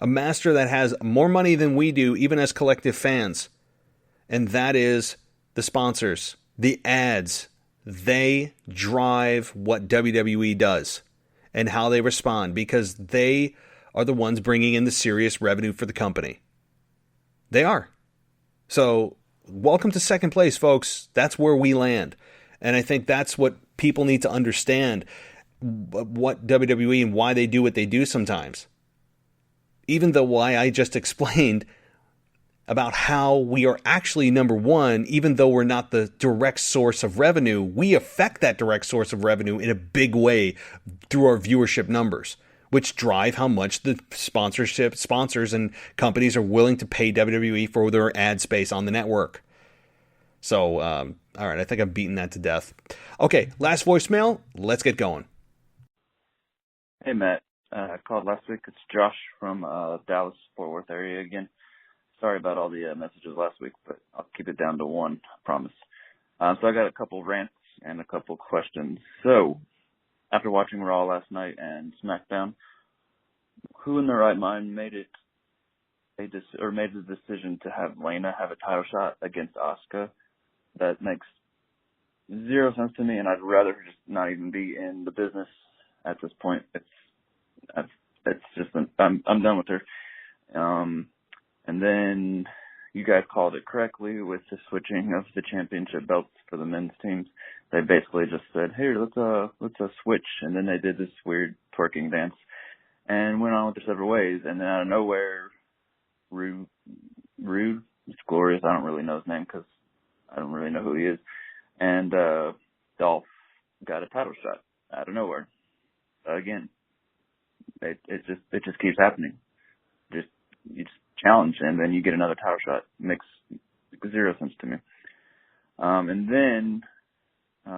A master that has more money than we do, even as collective fans. And that is the sponsors, the ads. They drive what WWE does and how they respond because they are the ones bringing in the serious revenue for the company. They are. So, welcome to second place, folks. That's where we land. And I think that's what people need to understand, what WWE and why they do what they do sometimes. Even though why I just explained, about how we are actually number one, even though we're not the direct source of revenue. We affect that direct source of revenue in a big way through our viewership numbers, which drive how much the sponsors and companies are willing to pay WWE for their ad space on the network. So, all right, I think I've beaten that to death. Okay, last voicemail. Let's get going. Hey, Matt. I called last week. It's Josh from Dallas, Fort Worth area again. Sorry about all the messages last week, but I'll keep it down to one, I promise. So I got a couple rants and a couple questions. So, after watching Raw last night and SmackDown, who in their right mind made the decision to have Lana have a title shot against Asuka? That makes zero sense to me, and I'd rather her just not even be in the business at this point. It's just I'm done with her. And then you guys called it correctly with the switching of the championship belts for the men's teams. They basically just said, "Here, let's switch," and then they did this weird twerking dance and went on with their several ways. And then out of nowhere, Rude, it's Glorious. I don't really know his name because I don't really know who he is. And Dolph got a title shot out of nowhere. Again, it just keeps happening. You just challenge, and then you get another title shot. It makes zero sense to me. And then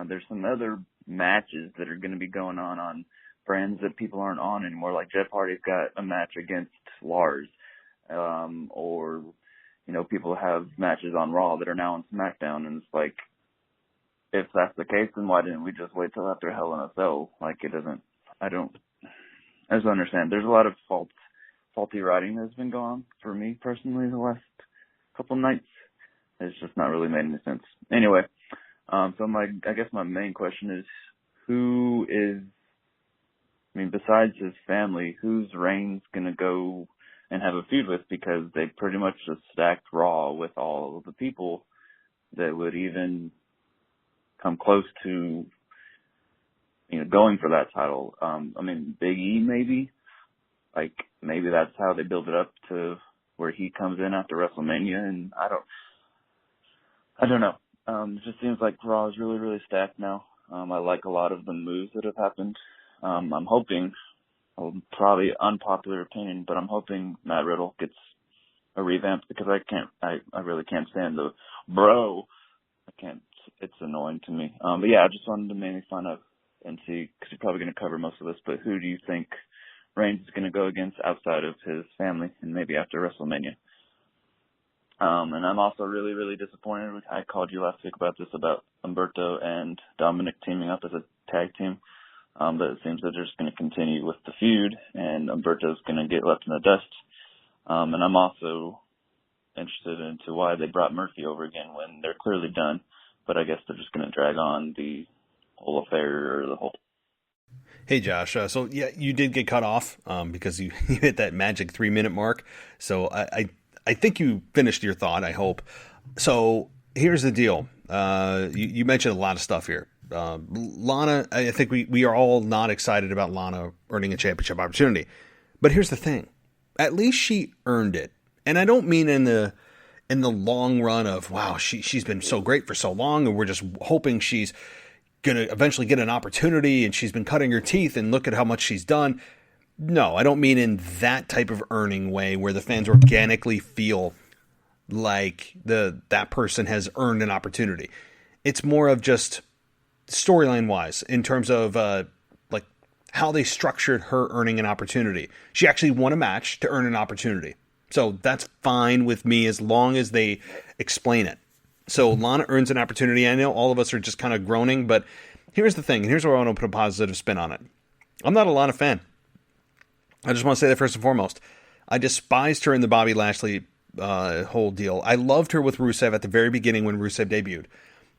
there's some other matches that are going to be going on brands that people aren't on anymore. Like Jeff Hardy's got a match against Lars, or people have matches on Raw that are now on SmackDown, and it's like, if that's the case, then why didn't we just wait till after Hell in a Cell? Like, I just don't understand. There's a lot of faulty writing that's been going on for me personally the last couple nights. It's just not really made any sense. Anyway, I guess my main question is, besides his family, who's Reigns gonna go and have a feud with? Because they pretty much just stacked Raw with all of the people that would even come close to going for that title. Big E maybe. Like, maybe that's how they build it up to where he comes in after WrestleMania, and I don't know. It just seems like Raw is really, really stacked now. I like a lot of the moves that have happened. I'm hoping, probably unpopular opinion, but I'm hoping Matt Riddle gets a revamp, because I really can't stand the bro. It's annoying to me. But yeah, I just wanted to mainly find out and see, because you're probably going to cover most of this, but who do you think Reigns is going to go against outside of his family, and maybe after WrestleMania? And I'm also really, really disappointed. I called you last week about this, about Humberto and Dominic teaming up as a tag team. But it seems that they're just going to continue with the feud, and Humberto's going to get left in the dust. And I'm also interested into why they brought Murphy over again when they're clearly done. But I guess they're just going to drag on the whole affair, or the whole... Hey, Josh. So, yeah, you did get cut off because you hit that magic 3-minute mark. So I think you finished your thought, I hope. So here's the deal. You mentioned a lot of stuff here. Lana, I think we are all not excited about Lana earning a championship opportunity. But here's the thing. At least she earned it. And I don't mean in the long run of, wow, she's been so great for so long, and we're just hoping she's going to eventually get an opportunity, and she's been cutting her teeth, and look at how much she's done. No, I don't mean in that type of earning way where the fans organically feel like that person has earned an opportunity. It's more of just storyline wise, in terms of like how they structured her earning an opportunity. She actually won a match to earn an opportunity. So that's fine with me as long as they explain it. So Lana earns an opportunity. I know all of us are just kind of groaning, but here's the thing, and here's where I want to put a positive spin on it. I'm not a Lana fan. I just want to say that first and foremost. I despised her in the Bobby Lashley whole deal. I loved her with Rusev at the very beginning when Rusev debuted,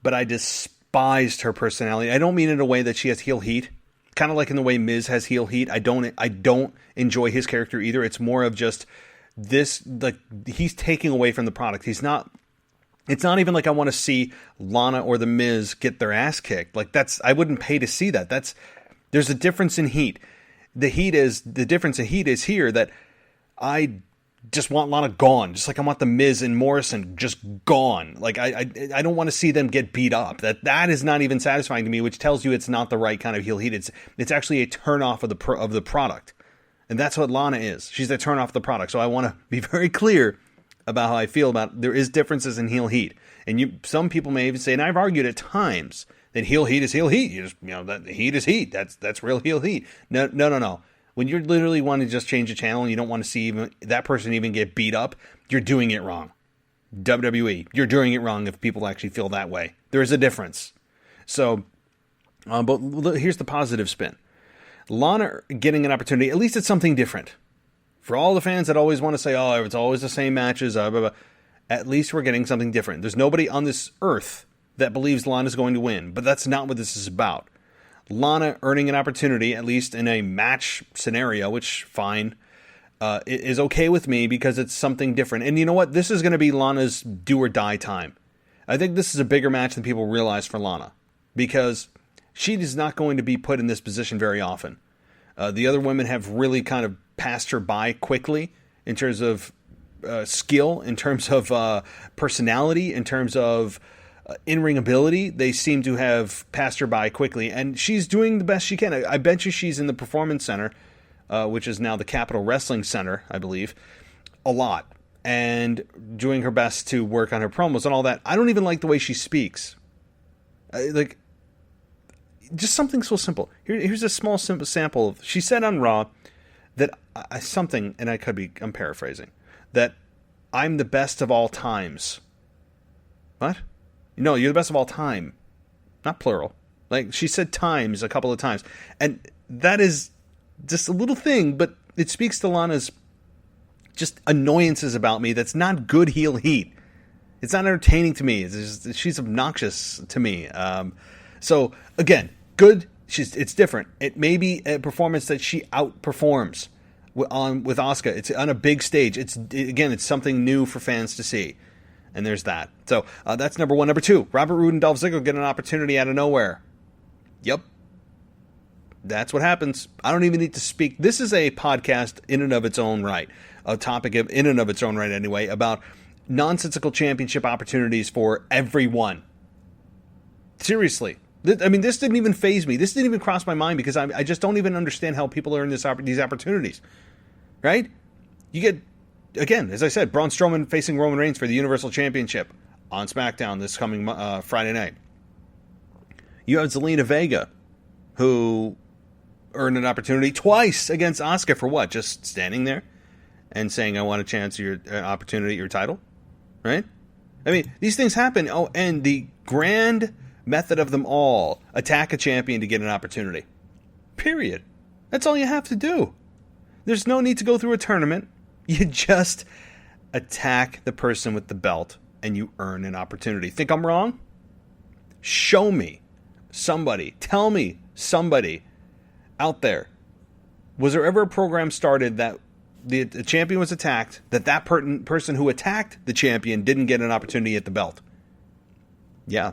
but I despised her personality. I don't mean in a way that she has heel heat, kind of like in the way Miz has heel heat. I don't enjoy his character either. It's more of just this, like, he's taking away from the product. It's not even like I want to see Lana or the Miz get their ass kicked. Like, I wouldn't pay to see that. There's a difference in heat. The difference in heat is here that I just want Lana gone, just like I want the Miz and Morrison just gone. Like I don't want to see them get beat up. That is not even satisfying to me, which tells you it's not the right kind of heel heat. It's actually a turn off of the product, and that's what Lana is. She's a turn off of the product. So I want to be very clear about how I feel about there is differences in heel heat, and some people may even say, and I've argued at times that heel heat is heel heat. That heat is heat. That's real heel heat. No. When you're literally wanting to just change the channel and you don't want to see even that person even get beat up, you're doing it wrong. WWE, you're doing it wrong if people actually feel that way. There is a difference. So, but here's the positive spin. Lana getting an opportunity, at least it's something different. For all the fans that always want to say, oh, it's always the same matches, blah, blah, blah, at least we're getting something different. There's nobody on this earth that believes Lana's going to win, but that's not what this is about. Lana earning an opportunity, at least in a match scenario, which fine, is okay with me because it's something different. And you know what? This is going to be Lana's do or die time. I think this is a bigger match than people realize for Lana because she is not going to be put in this position very often. The other women have really kind of passed her by quickly in terms of skill, in terms of personality, in terms of in-ring ability. They seem to have passed her by quickly, and she's doing the best she can. I bet you she's in the Performance Center, which is now the Capitol Wrestling Center, I believe, a lot, and doing her best to work on her promos and all that. I don't even like the way she speaks. Just something so simple. Here's a small simple sample. She said on Raw that I'm paraphrasing, that I'm the best of all times. What? No, you're the best of all time. Not plural. Like, she said times a couple of times. And that is just a little thing, but it speaks to Lana's just annoyances about me. That's not good heel heat. It's not entertaining to me. She's obnoxious to me. So, again, good. It's different. It may be a performance that she outperforms with Asuka. It's on a big stage. It's something new for fans to see. And there's that. So that's number one. Number two, Robert Roode and Dolph Ziggler get an opportunity out of nowhere. Yep. That's what happens. I don't even need to speak. This is a podcast in and of its own right. A topic in and of its own right anyway, about nonsensical championship opportunities for everyone. Seriously. This didn't even faze me. This didn't even cross my mind because I just don't even understand how people earn these opportunities. Right? You get... Again, as I said, Braun Strowman facing Roman Reigns for the Universal Championship on SmackDown this coming Friday night. You have Zelina Vega, who earned an opportunity twice against Asuka for what? Just standing there and saying, I want a chance at your opportunity at your title? Right? I mean, these things happen. Oh, and the grand method of them all, attack a champion to get an opportunity. Period. That's all you have to do. There's no need to go through a tournament. You just attack the person with the belt and you earn an opportunity. Think I'm wrong? Show me somebody. Tell me somebody out there. Was there ever a program started that the champion was attacked, that person who attacked the champion didn't get an opportunity at the belt? Yeah,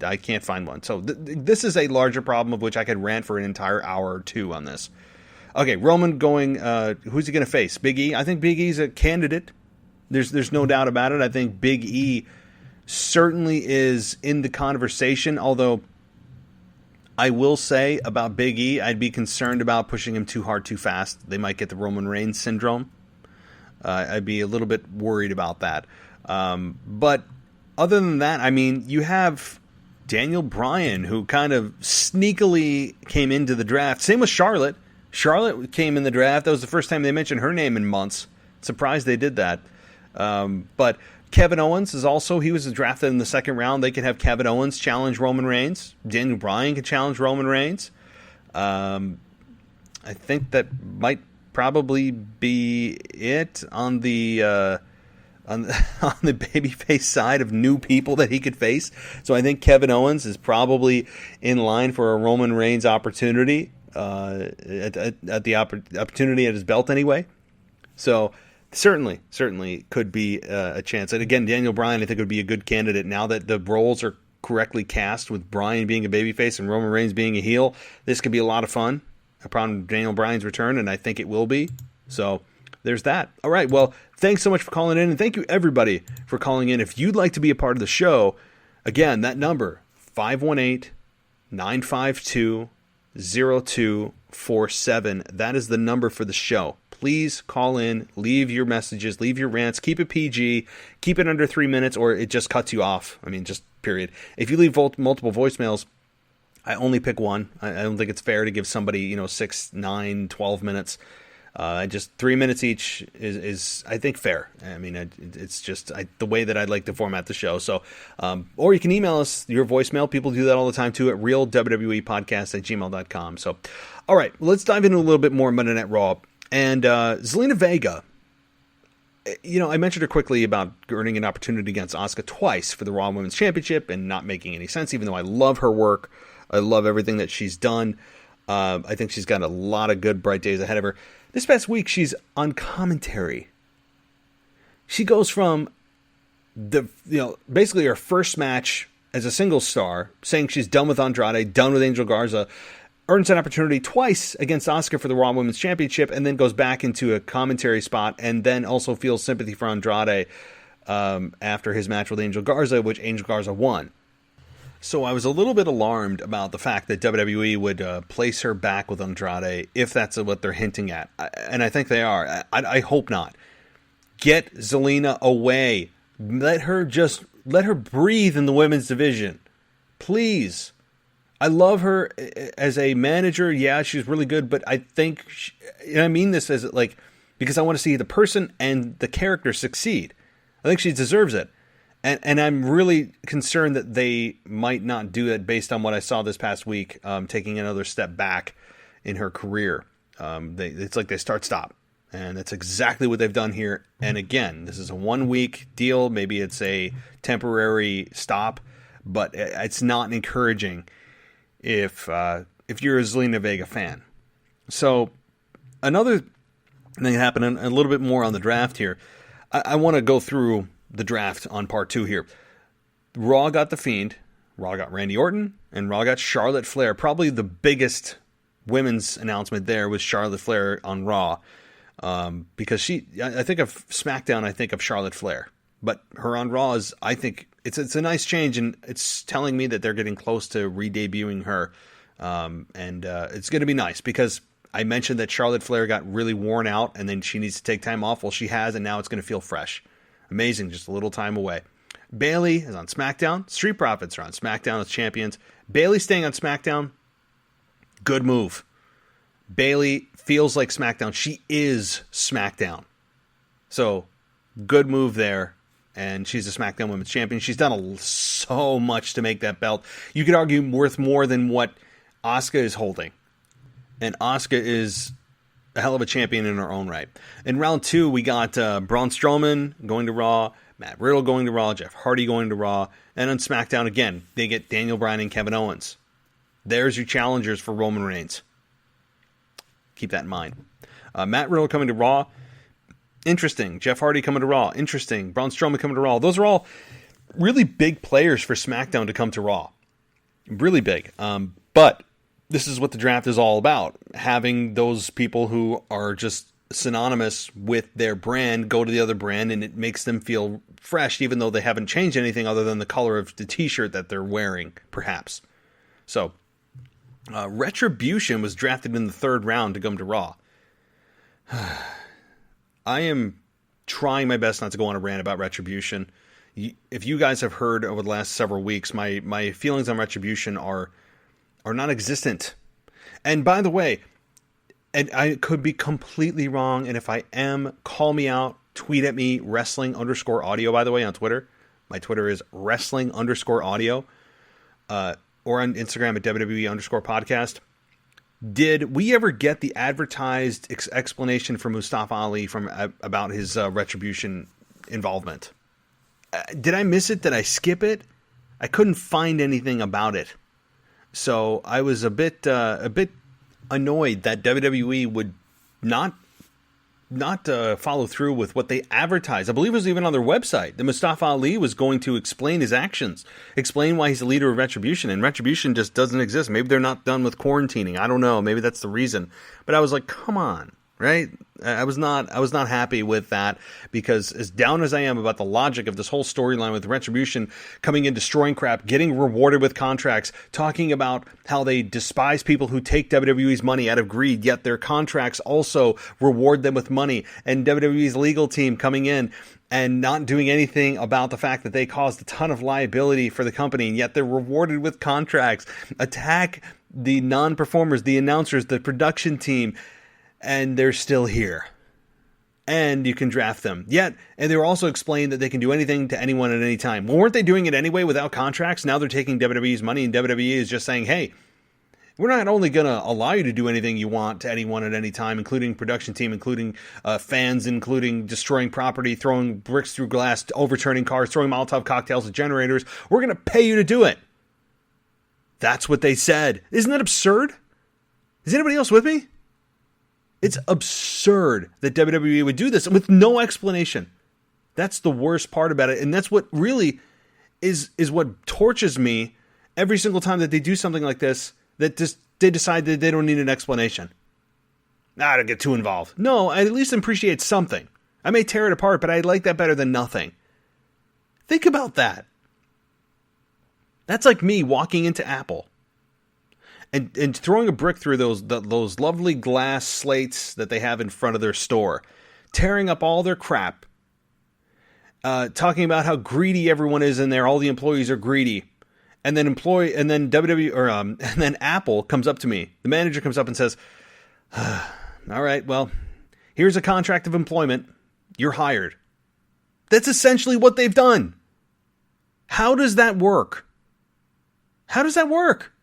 I can't find one. So this is a larger problem of which I could rant for an entire hour or two on this. Okay, Roman going, who's he going to face? Big E? I think Big E's a candidate. There's no doubt about it. I think Big E certainly is in the conversation, although I will say about Big E, I'd be concerned about pushing him too hard too fast. They might get the Roman Reigns syndrome. I'd be a little bit worried about that. But other than that, I mean, you have Daniel Bryan, who kind of sneakily came into the draft. Same with Charlotte. Charlotte came in the draft. That was the first time they mentioned her name in months. Surprised they did that. But Kevin Owens is also, he was drafted in the second round. They could have Kevin Owens challenge Roman Reigns. Daniel Bryan could challenge Roman Reigns. I think that might probably be it on the on the babyface side of new people that he could face. So I think Kevin Owens is probably in line for a Roman Reigns opportunity. At the opportunity at his belt anyway. So certainly could be a chance. And again, Daniel Bryan I think would be a good candidate now that the roles are correctly cast, with Bryan being a babyface and Roman Reigns being a heel. This could be a lot of fun upon Daniel Bryan's return, and I think it will be. So there's that. All right. Well, thanks so much for calling in, and thank you everybody for calling in. If you'd like to be a part of the show, again, that number 518-952-0247. That is the number for the show. Please call in, leave your messages, leave your rants, keep it PG, keep it under 3 minutes, or it just cuts you off. I mean, just period. If you leave multiple voicemails, I only pick one. I don't think it's fair to give somebody, 6, 9, 12 minutes. Just 3 minutes each is I think, fair. I mean, it's just the way that I'd like to format the show. So, or you can email us your voicemail. People do that all the time, too, at realwwepodcast@gmail.com. So, all right, let's dive into a little bit more Monday Night Raw. And Zelina Vega, I mentioned her quickly about earning an opportunity against Asuka twice for the Raw Women's Championship and not making any sense, even though I love her work. I love everything that she's done. I think she's got a lot of good, bright days ahead of her. This past week, she's on commentary. She goes from basically her first match as a single star, saying she's done with Andrade, done with Angel Garza, earns an opportunity twice against Asuka for the Raw Women's Championship, and then goes back into a commentary spot, and then also feels sympathy for Andrade after his match with Angel Garza, which Angel Garza won. So I was a little bit alarmed about the fact that WWE would place her back with Andrade, if that's what they're hinting at. And I think they are. I hope not. Get Zelina away. Let her breathe in the women's division. Please. I love her as a manager. Yeah, she's really good, but I think, and I mean this as because I want to see the person and the character succeed. I think she deserves it. And I'm really concerned that they might not do it based on what I saw this past week, taking another step back in her career. It's like they start-stop. And that's exactly what they've done here. And again, this is a 1-week deal. Maybe it's a temporary stop. But it's not encouraging if you're a Zelina Vega fan. So another thing that happened, a little bit more on the draft here. I want to go through the draft on part 2 here. Raw got The Fiend, Raw got Randy Orton, and Raw got Charlotte Flair. Probably the biggest women's announcement there was Charlotte Flair on Raw, because I think of SmackDown, I think of Charlotte Flair, but her on Raw is, I think, it's a nice change, and it's telling me that they're getting close to re-debuting her, and it's going to be nice, because I mentioned that Charlotte Flair got really worn out, and then she needs to take time off. Well, she has, and now it's going to feel fresh. Amazing, just a little time away. Bayley is on SmackDown. Street Profits are on SmackDown as champions. Bayley staying on SmackDown, good move. Bayley feels like SmackDown. She is SmackDown. So, good move there. And she's a SmackDown Women's Champion. She's done so much to make that belt. You could argue worth more than what Asuka is holding. And Asuka is a hell of a champion in her own right. In round 2, we got Braun Strowman going to Raw, Matt Riddle going to Raw, Jeff Hardy going to Raw, and on SmackDown again, they get Daniel Bryan and Kevin Owens. There's your challengers for Roman Reigns. Keep that in mind. Matt Riddle coming to Raw, interesting. Jeff Hardy coming to Raw, interesting. Braun Strowman coming to Raw. Those are all really big players for SmackDown to come to Raw. Really big. But this is what the draft is all about. Having those people who are just synonymous with their brand go to the other brand, and it makes them feel fresh, even though they haven't changed anything other than the color of the t-shirt that they're wearing, perhaps. So, Retribution was drafted in the 3rd round to come to Raw. I am trying my best not to go on a rant about Retribution. If you guys have heard over the last several weeks, my feelings on Retribution are non-existent. And by the way, and I could be completely wrong, and if I am, call me out, tweet at me, wrestling_audio, by the way, on Twitter. My Twitter is wrestling_audio, or on Instagram at WWE_podcast. Did we ever get the advertised explanation from Mustafa Ali about his Retribution involvement? Did I miss it? Did I skip it? I couldn't find anything about it. So I was a bit annoyed that WWE would not follow through with what they advertised. I believe it was even on their website that Mustafa Ali was going to explain his actions, explain why he's the leader of Retribution, and Retribution just doesn't exist. Maybe they're not done with quarantining. I don't know. Maybe that's the reason. But I was like, come on. right? I was not happy with that, because as down as I am about the logic of this whole storyline with Retribution coming in, destroying crap, getting rewarded with contracts, talking about how they despise people who take WWE's money out of greed, yet their contracts also reward them with money, and WWE's legal team coming in and not doing anything about the fact that they caused a ton of liability for the company, and yet they're rewarded with contracts. Attack the non-performers, the announcers, the production team, and they're still here. And you can draft them. Yet, and they were also explained that they can do anything to anyone at any time. Well, weren't they doing it anyway without contracts? Now they're taking WWE's money, and WWE is just saying, hey, we're not only going to allow you to do anything you want to anyone at any time, including production team, including fans, including destroying property, throwing bricks through glass, overturning cars, throwing Molotov cocktails at generators. We're going to pay you to do it. That's what they said. Isn't that absurd? Is anybody else with me? It's absurd that WWE would do this with no explanation. That's the worst part about it. And that's what really is what tortures me every single time that they do something like this, that just they decide that they don't need an explanation. I don't get too involved. No, I at least appreciate something. I may tear it apart, but I like that better than nothing. Think about that. That's like me walking into Apple and throwing a brick through those lovely glass slates that they have in front of their store, tearing up all their crap, talking about how greedy everyone is in there, all the employees are greedy, and then Apple comes up to me. The manager comes up and says, "All right, well, here's a contract of employment. You're hired." That's essentially what they've done. How does that work? How does that work?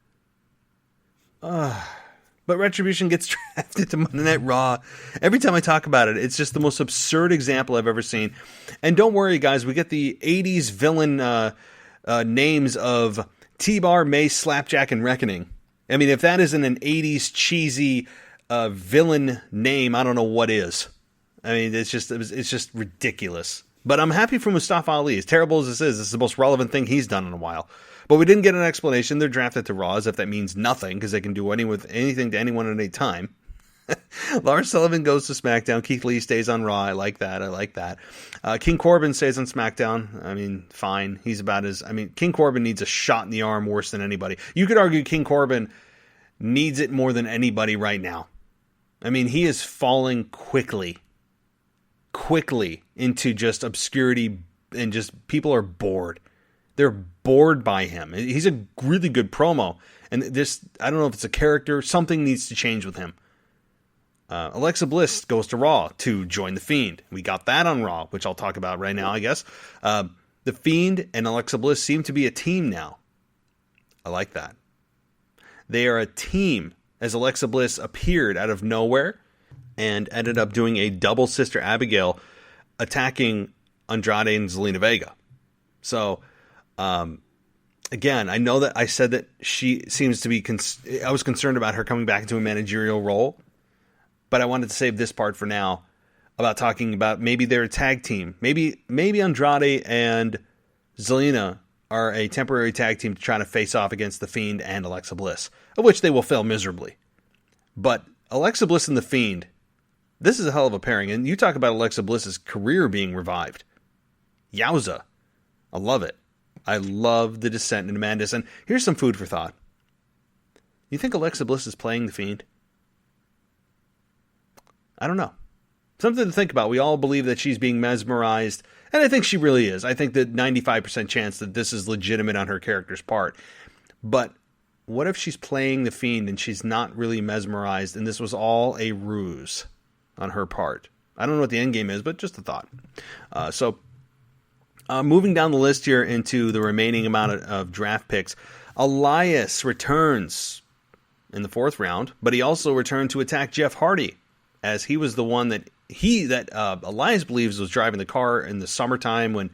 But Retribution gets drafted to Monday Night Raw. Every time I talk about it, it's just the most absurd example I've ever seen. And don't worry, guys, we get the 80s villain names of T-Bar, Mace, Slapjack, and Reckoning. I mean, if that isn't an 80s cheesy villain name, I don't know what is. I mean, it's just ridiculous. But I'm happy for Mustafa Ali. As terrible as this is the most relevant thing he's done in a while. But we didn't get an explanation. They're drafted to Raw, as if that means nothing, because they can do anything to anyone at any time. Lars Sullivan goes to SmackDown. Keith Lee stays on Raw. I like that. King Corbin stays on SmackDown. I mean, fine. King Corbin needs a shot in the arm worse than anybody. You could argue King Corbin needs it more than anybody right now. I mean, he is falling quickly into just obscurity, and just people are bored. They're bored by him. He's a really good promo. And this, I don't know if it's a character. Something needs to change with him. Alexa Bliss goes to Raw to join The Fiend. We got that on Raw, which I'll talk about right now, I guess. The Fiend and Alexa Bliss seem to be a team now. I like that. They are a team, as Alexa Bliss appeared out of nowhere and ended up doing a double Sister Abigail, attacking Andrade and Zelina Vega. So, again, I know that I said that she seems to be, I was concerned about her coming back into a managerial role, but I wanted to save this part for now about talking about maybe they're a tag team. Maybe Andrade and Zelina are a temporary tag team to try to face off against The Fiend and Alexa Bliss, of which they will fail miserably. But Alexa Bliss and The Fiend, this is a hell of a pairing. And you talk about Alexa Bliss's career being revived. Yowza. I love it. I love the descent into madness. And here's some food for thought. You think Alexa Bliss is playing The Fiend? I don't know. Something to think about. We all believe that she's being mesmerized, and I think she really is. I think that 95% chance that this is legitimate on her character's part. But what if she's playing The Fiend and she's not really mesmerized, and this was all a ruse on her part? I don't know what the end game is, but just a thought. Moving down the list here into the remaining amount of draft picks, Elias returns in the 4th round, but he also returned to attack Jeff Hardy, as he was the one that Elias believes was driving the car in the summertime when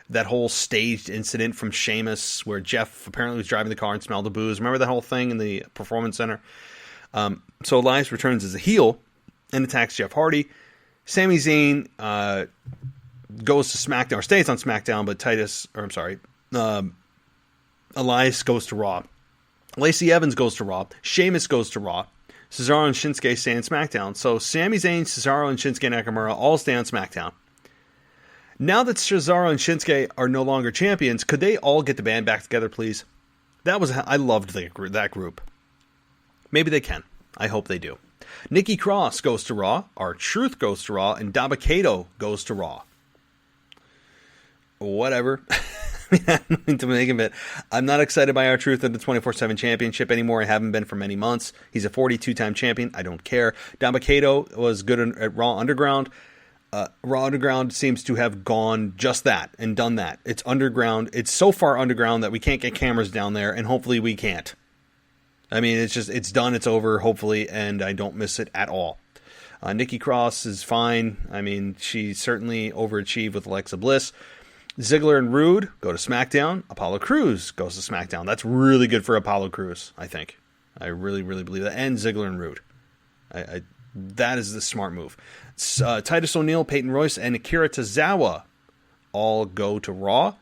that whole staged incident from Sheamus where Jeff apparently was driving the car and smelled the booze. Remember that whole thing in the Performance Center? So Elias returns as a heel and attacks Jeff Hardy. Sami Zayn goes to SmackDown, or stays on SmackDown, but Elias goes to Raw. Lacey Evans goes to Raw. Sheamus goes to Raw. Cesaro and Shinsuke stay on SmackDown. So Sami Zayn, Cesaro, and Shinsuke Nakamura all stay on SmackDown. Now that Cesaro and Shinsuke are no longer champions, could they all get the band back together, please? I loved that group. Maybe they can. I hope they do. Nikki Cross goes to Raw, R-Truth goes to Raw, and Dabba-Kato goes to Raw. Whatever. I don't mean to make him, but I'm not excited by R-Truth in the 24/7 championship anymore. I haven't been for many months. He's a 42-time champion. I don't care. Dabba-Kato was good at Raw Underground. Raw Underground seems to have gone just that and done that. It's underground. It's so far underground that we can't get cameras down there, and hopefully we can't. I mean, it's done. It's over, hopefully, and I don't miss it at all. Nikki Cross is fine. I mean, she certainly overachieved with Alexa Bliss. Ziggler and Rude go to SmackDown. Apollo Crews goes to SmackDown. That's really good for Apollo Crews, I think. I really, really believe that. And Ziggler and Rude. That is the smart move. Titus O'Neil, Peyton Royce, and Akira Tozawa all go to Raw.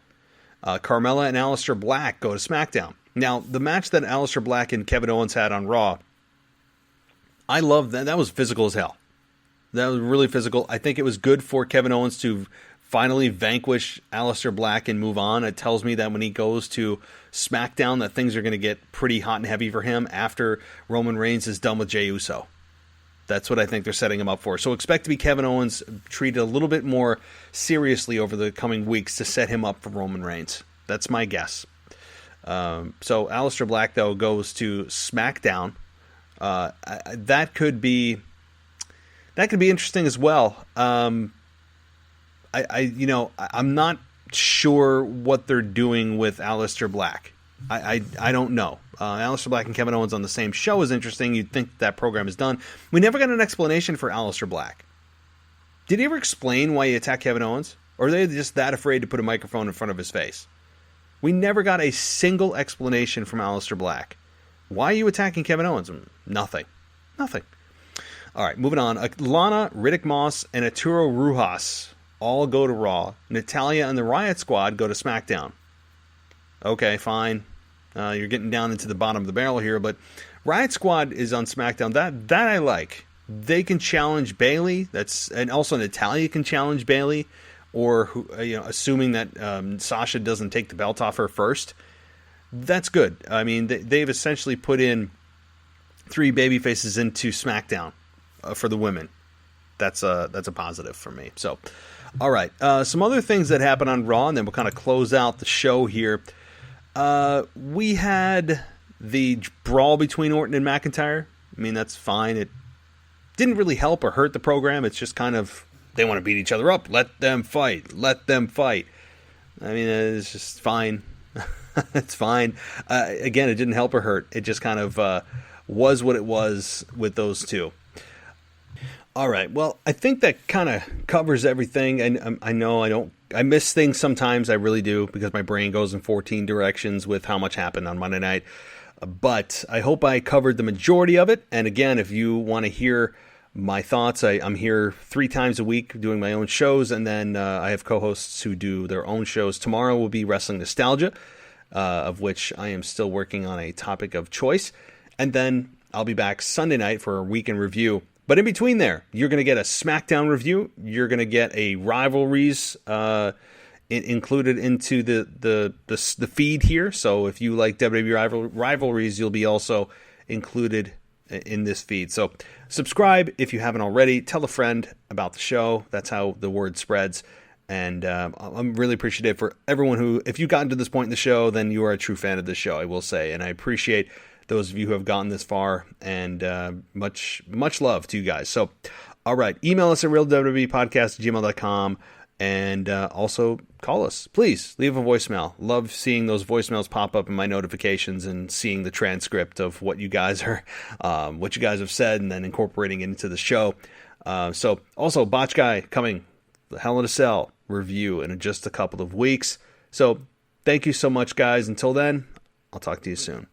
Carmella and Aleister Black go to SmackDown. Now, the match that Aleister Black and Kevin Owens had on Raw, I love that. That was physical as hell. That was really physical. I think it was good for Kevin Owens to finally vanquish Aleister Black and move on. It tells me that when he goes to SmackDown that things are going to get pretty hot and heavy for him after Roman Reigns is done with Jey Uso. That's what I think they're setting him up for. So expect to be Kevin Owens treated a little bit more seriously over the coming weeks to set him up for Roman Reigns. That's my guess. So Aleister Black, though, goes to SmackDown. That could be interesting as well. I'm not sure what they're doing with Aleister Black. I don't know. Aleister Black and Kevin Owens on the same show is interesting. You'd think that program is done. We never got an explanation for Aleister Black. Did he ever explain why he attacked Kevin Owens? Or are they just that afraid to put a microphone in front of his face? We never got a single explanation from Aleister Black. Why are you attacking Kevin Owens? Nothing. All right, moving on. Lana, Riddick Moss, and Arturo Rujas all go to Raw. Natalya and the Riot Squad go to SmackDown. Okay, fine. You're getting down into the bottom of the barrel here, but Riot Squad is on SmackDown. That I like. They can challenge Bayley. And also Natalya can challenge Bayley, or assuming that Sasha doesn't take the belt off her first. That's good. I mean, they've essentially put in 3 babyfaces into SmackDown for the women. That's a positive for me. So, all right. Some other things that happened on Raw, and then we'll kind of close out the show here. We had the brawl between Orton and McIntyre. I mean, that's fine. It didn't really help or hurt the program. It's just kind of, they want to beat each other up. Let them fight. I mean, it's just fine. It's fine. Again, it didn't help or hurt. It just kind of was what it was with those two. All right. Well, I think that kind of covers everything. And I know I miss things sometimes. I really do, because my brain goes in 14 directions with how much happened on Monday night. But I hope I covered the majority of it. And again, if you want to hear my thoughts, I'm here 3 times a week doing my own shows. And then I have co-hosts who do their own shows. Tomorrow will be Wrestling Nostalgia, of which I am still working on a topic of choice. And then I'll be back Sunday night for a week in review. But in between there, you're going to get a SmackDown review. You're going to get a rivalries included into the feed here. So if you like WWE rivalries, you'll be also included in this feed. So subscribe if you haven't already. Tell a friend about the show. That's how the word spreads. And I'm really appreciative for everyone who, if you've gotten to this point in the show, then you are a true fan of the show, I will say. And I appreciate those of you who have gotten this far, and much love to you guys. So, all right, email us at realwwepodcast@gmail.com, and also call us. Please leave a voicemail. Love seeing those voicemails pop up in my notifications and seeing the transcript of what you guys have said, and then incorporating it into the show. So, also, Botch Guy coming, the Hell in a Cell review in just a couple of weeks. So, thank you so much, guys. Until then, I'll talk to you soon.